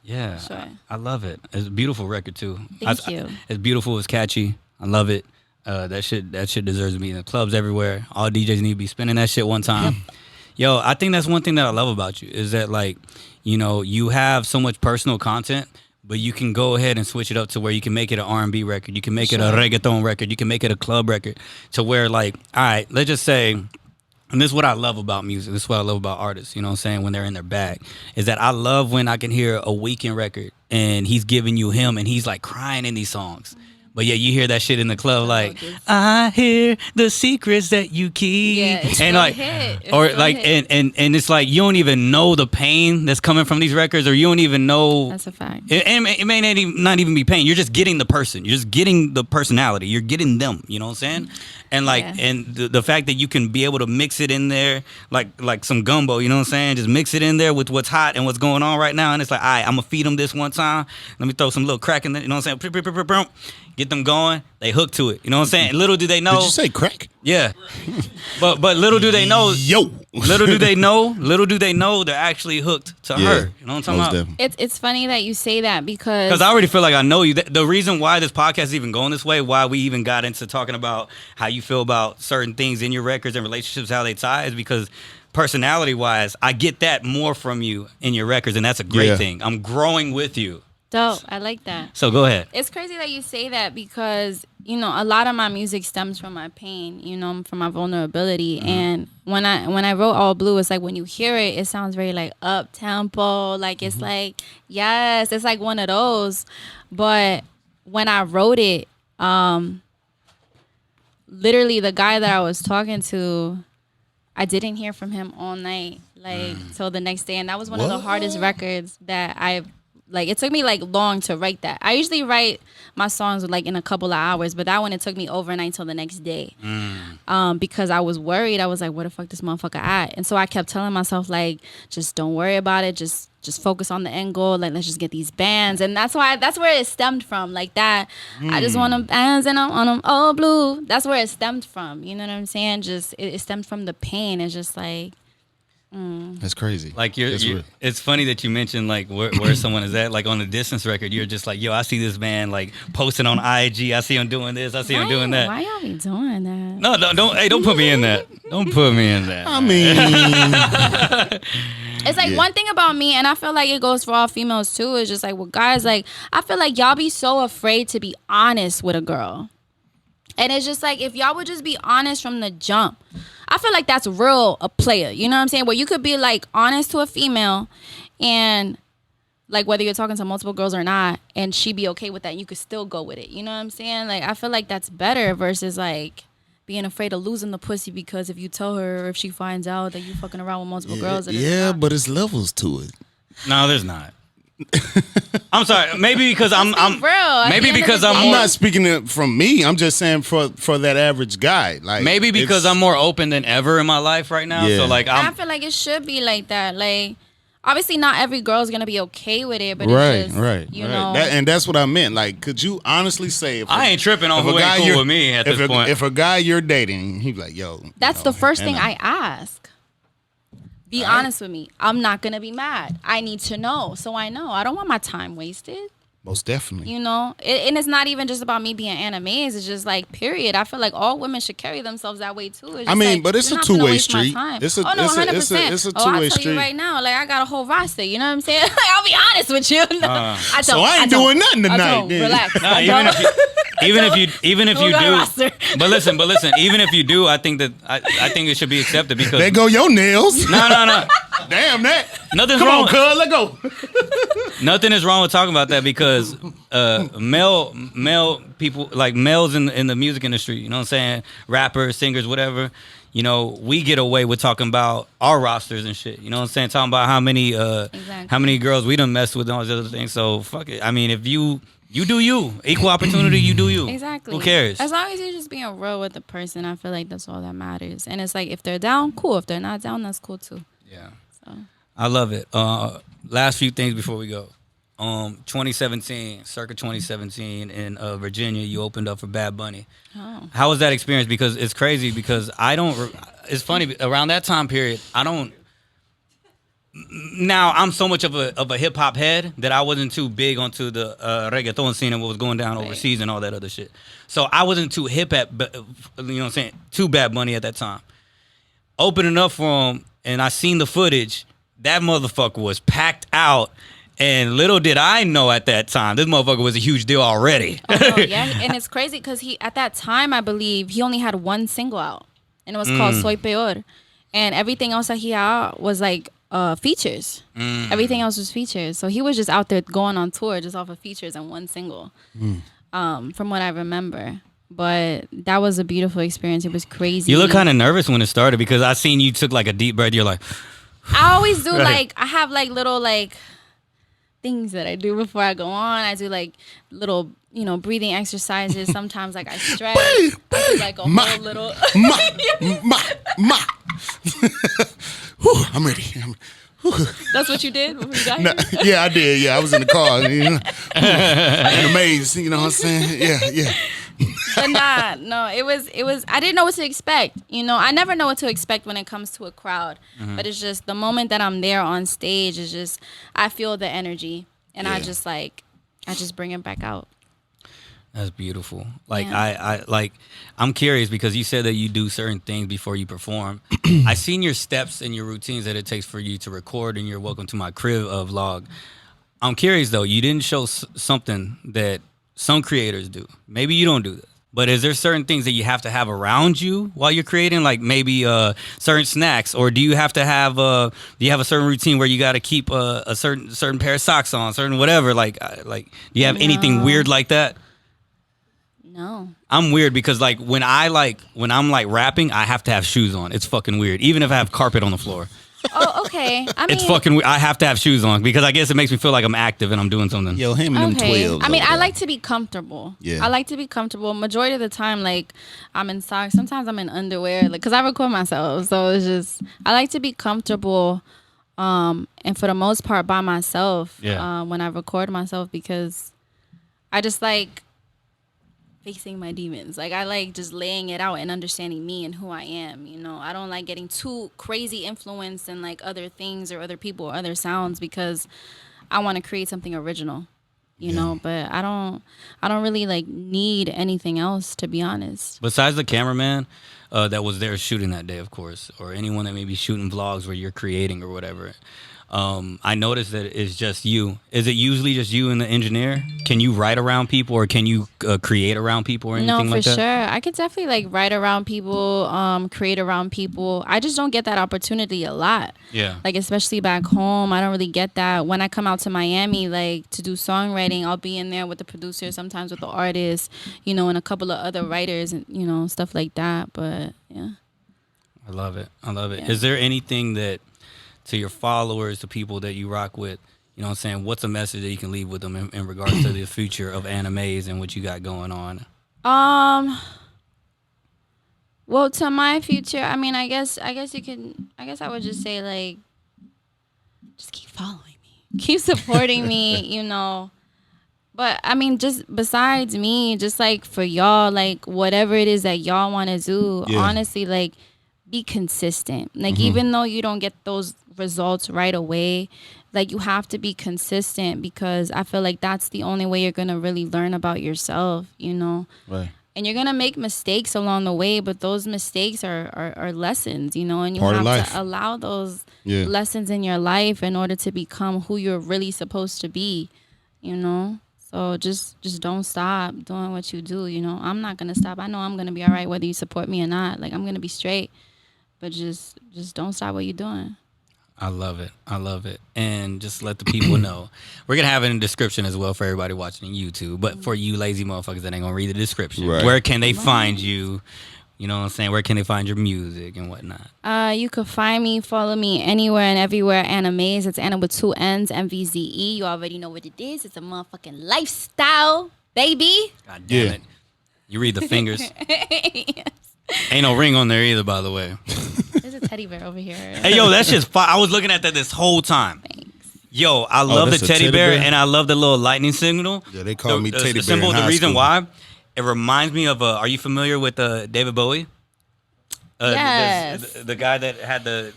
Yeah.
For sure.
I love it. It's a beautiful record, too.
Thank you.
It's beautiful. It's catchy. I love it. That shit deserves to be in the clubs everywhere. All DJs need to be spinning that shit one time. Yep. Yo, I think that's one thing that I love about you is that, like, you have so much personal content, but you can go ahead and switch it up to where you can make it an R&B record. You can make it a reggaeton record. You can make it a club record to where, like, all right, let's just say, and this is what I love about music. This is what I love about artists, you know what I'm saying, when they're in their bag, is that I love when I can hear a Weeknd record and he's giving you him and he's, like, crying in these songs. But yeah, you hear that shit in the club, like, I hear the secrets that you keep.
Yeah, it's
and like, and it's like you don't even know the pain that's coming from these records, or you don't even know.
That's a fact.
It may not even be pain. You're just getting the person. You're just getting the personality. You're getting them. You know what I'm saying? And like, and the fact that you can be able to mix it in there, like some gumbo. You know what I'm saying? Just mix it in there with what's hot and what's going on right now. And it's like, all right, I'm gonna feed them this one time. Let me throw some little crack in there. You know what I'm saying? Get them going, they hook to it. You know what I'm saying? Little do they know.
Did you say crack?
Yeah. But little do they know. Little do they know they're actually hooked to her. You know what I'm talking about?
It's funny that you say that because
I already feel like I know you. The reason why this podcast is even going this way, why we even got into talking about how you feel about certain things in your records and relationships, how they tie, is because personality-wise, I get that more from you in your records, and that's a great thing. I'm growing with you.
Dope. I like that.
So go ahead.
It's crazy that you say that because, a lot of my music stems from my pain, from my vulnerability. Mm-hmm. And when I wrote All Blue, it's like when you hear it, it sounds very like up tempo. Like it's like, yes, it's like one of those. But when I wrote it, literally the guy that I was talking to, I didn't hear from him all night, till the next day. And that was one of the hardest records that I've, it took me long to write that. I usually write my songs in a couple of hours, but that one, it took me overnight till the next day. Because I was worried. I was like, where the fuck this motherfucker at? And so I kept telling myself, just don't worry about it. Just focus on the end goal. Let's just get these bands. And that's where it stemmed from. I just want them bands and I want them all blue. That's where it stemmed from. You know what I'm saying? Just, it stemmed from the pain. It's just
That's crazy.
It's funny that you mentioned where someone is at. On the Distance record, you're just like, yo, I see this man posting on IG. I see him doing this. I see him doing that.
Why y'all be doing that?
No, don't put me in that. Don't put me in that.
I mean,
it's one thing about me, and I feel like it goes for all females too. Is just guys, I feel like y'all be so afraid to be honest with a girl. And it's just if y'all would just be honest from the jump, I feel like that's real a player. You know what I'm saying? Where you could be honest to a female and whether you're talking to multiple girls or not, and she be okay with that, and you could still go with it. You know what I'm saying? I feel like that's better versus being afraid of losing the pussy because if you tell her or if she finds out that you fucking around with multiple girls.
But it's levels to it.
No, there's not. I'm sorry. Maybe because I'm
real.
Maybe because
I'm not speaking from me. I'm just saying for that average guy. Like
maybe because I'm more open than ever in my life right now.
Yeah.
So like
I feel like it should be like that. Like obviously not every girl is gonna be okay with it, but
right,
it's just, you know.
And that's what I meant. Like, could you honestly say
I ain't tripping on who ain't cool with me at this point?
If a guy you're dating, he's like, yo,
that's the first thing I ask. Be honest with me. I'm not going to be mad. I need to know so I know. I don't want my time wasted.
Most definitely.
You know? And it's not even just about me being Anna Mvze. It's just like, period. I feel like all women should carry themselves that way too. It's just
but it's a two-way street.
It's a 100%.
It's a two-way
I'll tell
street.
you right now, like I got a whole roster. You know what I'm saying? Like, I'll be honest with you.
I ain't doing nothing tonight.
Relax.
Nah, even if you do, but listen, even if you do, I think it should be accepted because
there go your nails.
No.
Damn that.
Nothing's
wrong.
Come
on, cuz, let go.
Nothing is wrong with talking about that because male people, like males in the music industry, you know what I'm saying? Rappers, singers, whatever. You know, we get away with talking about our rosters and shit. You know what I'm saying? Talking about how many girls we done messed with and all these other things. So fuck it. I mean, if you do you. Equal opportunity, you do you.
Exactly.
Who cares?
As long as you're just being real with the person, I feel like that's all that matters. And it's like, if they're down, cool. If they're not down, that's cool too.
Yeah.
So
I love it. Last few things before we go. 2017, circa 2017 in Virginia, you opened up for Bad Bunny.
Oh.
How was that experience? Because it's crazy because it's funny, around that time period, now I'm so much of a hip hop head that I wasn't too big onto the reggaeton scene and what was going down overseas and all that other shit. So I wasn't too hip at, you know what I'm saying, to Bad Bunny at that time. Opening up for him, and I seen the footage. That motherfucker was packed out, and little did I know at that time this motherfucker was a huge deal already.
Oh, no, yeah, and it's crazy because at that time I believe he only had one single out, and it was called Soy Peor, and everything else that he had was like features. Everything else was features. So he was just out there going on tour just off of features and one single, from what I remember. But that was a beautiful experience. It was crazy.
You look kind of nervous when it started because I seen you took like a deep breath. You're like,
I always do like, I have like little like things that I do before I go on. I do like little, breathing exercises. Sometimes like I stretch. I do like a whole little.
Whew, I'm ready.
That's what you did before you got here?
Yeah, I did. Yeah, I was in the car. In a maze. You know what I'm saying? Yeah.
But no, it was, I didn't know what to expect. I never know what to expect when it comes to a crowd. Mm-hmm. But it's just the moment that I'm there on stage is just, I feel the energy. And I just bring it back out.
That's beautiful. Like, yeah. I'm curious because you said that you do certain things before you perform. I seen your steps and your routines that it takes for you to record in your Welcome to My Crib vlog. I'm curious though, you didn't show something that some creators do. Maybe you don't do that. But is there certain things that you have to have around you while you're creating, like maybe certain snacks, or do you have to have do you have a certain routine where you got to keep a certain pair of socks on, certain whatever? Like do you have anything weird like that?
No.
I'm weird because when I'm rapping, I have to have shoes on. It's fucking weird, even if I have carpet on the floor.
Oh, okay. I mean,
it's fucking weird. I have to have shoes on because I guess it makes me feel like I'm active and I'm doing something.
Yo, him and them 12s.
I mean, I like to be comfortable.
Yeah.
I like to be comfortable. Majority of the time, like, I'm in socks. Sometimes I'm in underwear, like, because I record myself. So it's just, I like to be comfortable, and for the most part by myself when I record myself because I just like facing my demons. Like, I like just laying it out and understanding me and who I am, I don't like getting too crazy influenced in like other things or other people or other sounds because I want to create something original, you know, but I don't really like need anything else, to be honest.
Besides the cameraman that was there shooting that day, of course, or anyone that may be shooting vlogs where you're creating or whatever, I noticed that it's just you. Is it usually just you and the engineer? Can you write around people or can you create around people or anything like that?
No, for sure. I could definitely like write around people, create around people. I just don't get that opportunity a lot.
Yeah.
Like, especially back home, I don't really get that. When I come out to Miami, like, to do songwriting, I'll be in there with the producer, sometimes with the artist, and a couple of other writers and, stuff like that. But, yeah.
I love it.
Yeah.
Is there anything that, to your followers, to people that you rock with, You know what I'm saying? What's a message that you can leave with them in regards to the future of Anna Mvze and what you got going on?
Well, to my future, I mean, I guess I would just say, like, just keep following me, keep supporting me, you know. But I mean, just besides me, just like for y'all, like whatever it is that y'all want to do, honestly, like be consistent. Like even though you don't get those results right away, like you have to be consistent, because I feel like that's the only way you're gonna really learn about yourself, you know.
Right.
And you're gonna make mistakes along the way, but those mistakes are lessons, you know, and you have to allow those lessons in your life in order to become who you're really supposed to be, you know. So just don't stop doing what you do, you know. I'm not gonna stop. I know I'm gonna be all right whether you support me or not. Like I'm gonna be straight, but just don't stop what you're doing.
I love it. I love it. And just let the people know. We're going to have it in the description as well for everybody watching on YouTube. But for you lazy motherfuckers that ain't going to read the description, where can they find you? You know what I'm saying? Where can they find your music and whatnot? You could find me, follow me anywhere and everywhere. Anna Mvze. It's Anna with 2 N's, Mvze. You already know what it is. It's a motherfucking lifestyle, baby. God damn it. You read the fingers. Yes. Ain't no ring on there either, by the way.
There's a teddy bear over here.
Hey, yo, that's just fire. I was looking at that this whole time.
Thanks.
Yo, I love the teddy bear, and I love the little lightning signal.
Yeah, they call me teddy bear
symbol.
in
The
high
reason
school.
why, it reminds me of, are you familiar with David Bowie?
Yes.
The guy that had the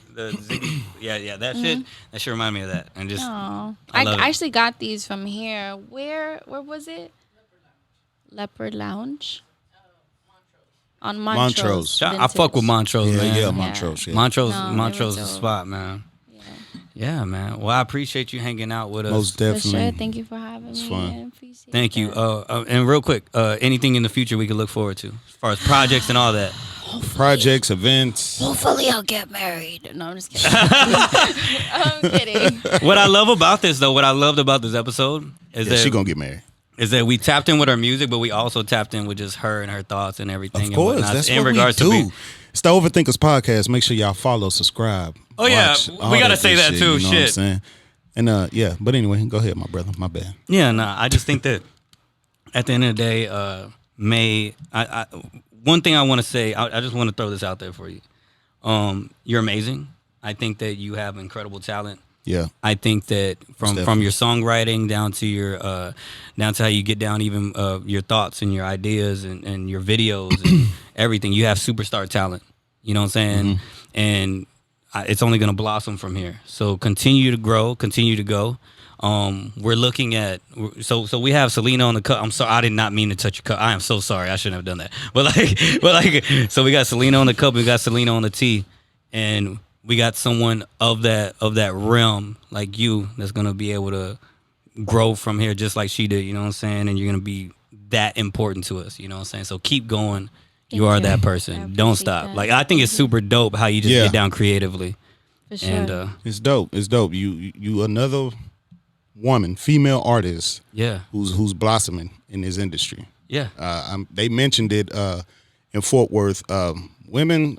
yeah, that shit reminded me of that. And just,
I
love it.
actually got these from here. Where was it? Leopard Lounge. On Montrose.
I fuck with Montrose, man.
Yeah, Montrose. Yeah.
Montrose is the spot, man. Yeah, man. Well, I appreciate you hanging out with us.
Most definitely.
For sure. Thank you for having me.
fun.
I appreciate
Thank you.
that.
And real quick, anything in the future we can look forward to as far as projects and all that?
Projects, events.
Hopefully I'll get married. No, I'm just kidding. I'm kidding.
What I love about this, though, what I loved about this episode is that
She gonna get married.
Is that we tapped in with our music, but we also tapped in with just her and her thoughts and everything.
Of course,
and
that's
in
what
regards
we do.
To
it's the Overthinkers podcast. Make sure y'all follow, subscribe.
Oh yeah,
watch,
we gotta say that
shit,
too.
You know
Shit.
what I'm saying? And yeah, but anyway, go ahead, my brother. My bad.
Yeah, nah. I just think that at the end of the day, one thing I want to say, I just want to throw this out there for you. You're amazing. I think that you have incredible talent.
Yeah.
I think that from your songwriting down to your down to how you get down even your thoughts and your ideas and your videos and everything, you have superstar talent. You know what I'm saying?
Mm-hmm.
And it's only going to blossom from here. So continue to grow, continue to go. We're looking at so we have Selena on the cup. I'm sorry, I did not mean to touch your cup. I am so sorry. I shouldn't have done that. But so we got Selena on the cup. We got Selena on the tea, and we got someone of that realm like you that's gonna be able to grow from here just like she did. You know what I'm saying? And you're gonna be that important to us. You know what I'm saying? So keep going. You are that person. Don't stop.
That.
Like I think it's super dope how you just get down creatively.
For sure.
And
It's dope. It's dope. You another woman, female artist.
Yeah.
Who's blossoming in this industry.
Yeah.
They mentioned it in Fort Worth. Women.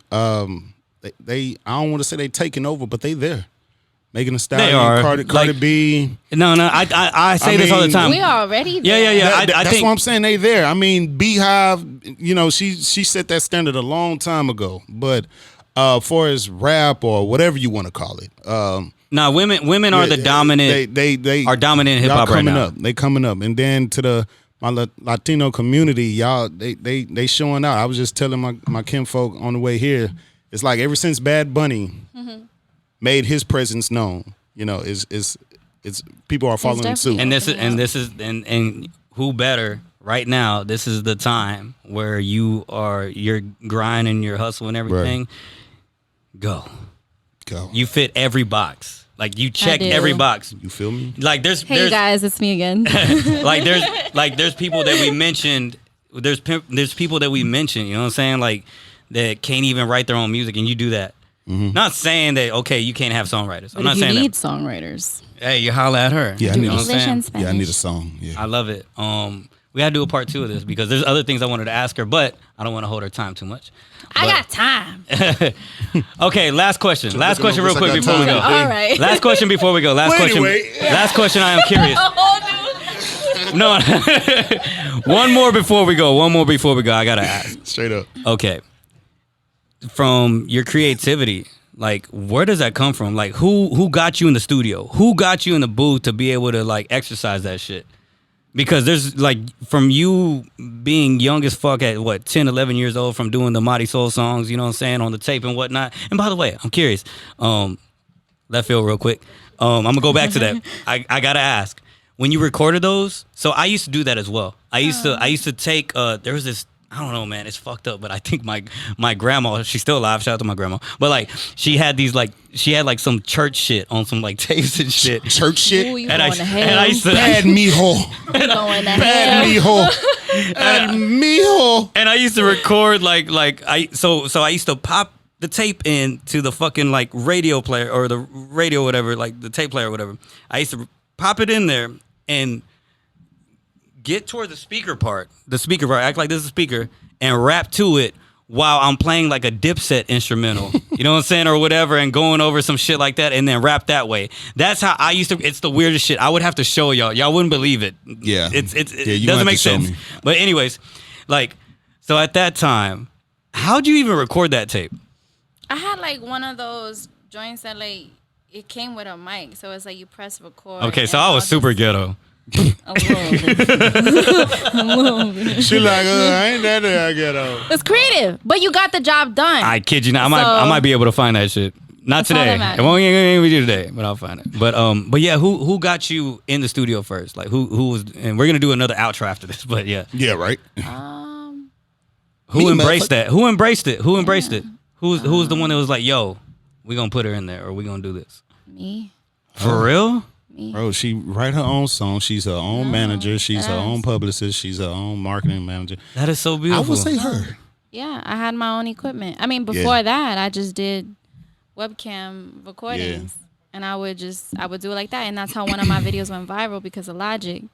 They I don't want to say they taking over, but they there. Megan Thee Stallion,
They are.
Cardi B.
No, I say this all the time.
We already there.
Yeah.
That's
think
what I'm saying. They there. I mean, Beehive. You know, she set that standard a long time ago. But far as rap or whatever you want to call it,
women are the dominant.
They
are dominant in hip hop right now.
They coming up, and then to my Latino community, y'all, they showing out. I was just telling my kinfolk on the way here. It's like ever since Bad Bunny made his presence known, you know, it's people are following suit.
And this is who better right now? This is the time where you're grinding, your hustle and everything. Right. Go. You fit every box. Like you check every box.
You feel me?
Like there's
guys, it's me again.
there's people that we mentioned. There's people that we mentioned. You know what I'm saying? Like that can't even write their own music, and you do that. Mm-hmm. Not saying that you can't have songwriters. I'm not saying that.
You need songwriters.
Hey, you holla at her.
Yeah,
you know what I'm saying?
Yeah, I need a song. Yeah,
I love it. We got to do a part 2 of this because there's other things I wanted to ask her, but I don't want to hold her time too much.
I got time.
Okay, last question. Last question real quick before we go.
All right.
Last question before we go. Last question. Last question, I am curious. No. One more before we go. I got to ask.
Straight up.
Okay. From your creativity, like, where does that come from? Like, who got you in the studio? Who got you in the booth to be able to, like, exercise that shit? Because there's, like, from you being young as fuck at, 10, 11 years old, from doing the Mighty Soul songs, you know what I'm saying, on the tape and whatnot. And by the way, I'm curious. Left field real quick. I'm going to go back to that. I got to ask. When you recorded those, so I used to do that as well. I used to take, there was this, I don't know, man, it's fucked up, but I think my grandma, she's still alive, shout out to my grandma, but like, she had some church shit on some like tapes and shit.
Church shit?
Ooh, and I used
to, bad mijo. Bad mijo. Bad mijo.
And I used to record so I used to pop the tape into the fucking like radio player or the radio whatever, like the tape player or whatever. I used to pop it in there and get toward the speaker part, act like this is a speaker, and rap to it while I'm playing like a Dipset instrumental, you know what I'm saying, or whatever, and going over some shit like that, and then rap that way. That's how I used to. It's the weirdest shit. I would have to show y'all. Y'all wouldn't believe it.
Yeah,
it doesn't make sense. But anyways, like, so at that time, how'd you even record that tape?
I had like one of those joints that like it came with a mic, so it's like you press record.
Okay, so I was super ghetto.
A little bit.
She like, I ain't that ghetto.
It's creative, but you got the job done.
I kid you not. I might be able to find that shit. Not today. It won't ain't with you today, but I'll find it. But yeah, who got you in the studio first? Like who was? And we're gonna do another outro after this. But yeah.
Yeah. Right.
Who embraced that? Who embraced it? Who embraced it? Who was the one that was like, yo, we gonna put her in there, or we gonna do this?
Me.
For real?
Bro, she write her own song. She's her own manager. She's her own publicist. She's her own marketing manager.
That is so beautiful.
I would say her.
Yeah, I had my own equipment. I mean, before that, I just did webcam recordings, and I would do it like that, and that's how one of my videos went viral because of Logic.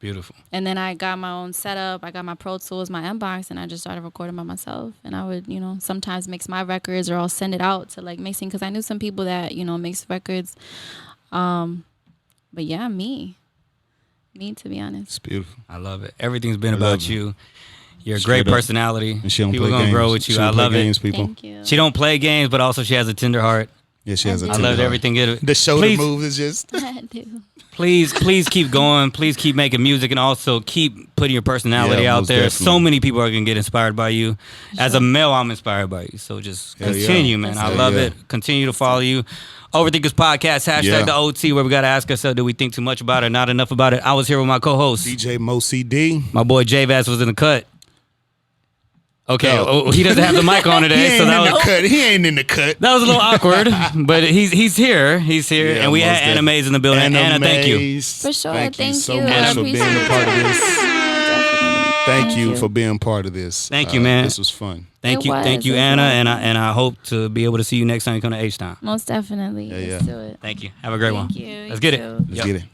Beautiful.
And then I got my own setup. I got my Pro Tools, my Mbox, and I just started recording by myself. And I would, sometimes mix my records, or I'll send it out to like mixing, because I knew some people that mix records. But yeah, me to be honest.
It's beautiful.
I love it. Everything's been about you. You're a great personality.
And she don't
people
play
gonna
games.
grow with you. I love
games,
it.
People.
Thank you.
She don't play games, but also she has a tender heart.
Yeah, she has a
I
tender
loved
heart.
everything.
The shoulder move is just.
I do.
Please keep going. Please keep making music, and also keep putting your personality out there.
Definitely.
So many people are gonna get inspired by you. As a male, I'm inspired by you. So just continue, man. I love it. Continue to follow you. Overthinkers Podcast, # the OT, where we gotta ask ourselves, do we think too much about it, not enough about it? I was here with my co-host,
DJ Mo CD.
My boy J Vaz was in the cut. Okay, he doesn't have the mic on today, so that was
he ain't in the cut.
That was a little awkward, but he's here, and we had Anna Mvze in the building. Anna, thank you
for sure.
Thank you so
you.
much for being a part of this. Thank you for being part of this.
Thank you, man.
This was fun.
Thank you, Anna, and I hope to be able to see you next time you come to H-Town.
Most definitely. Let's do it.
Thank you. Have a great one.
Thank you.
Let's get it.
Let's get it.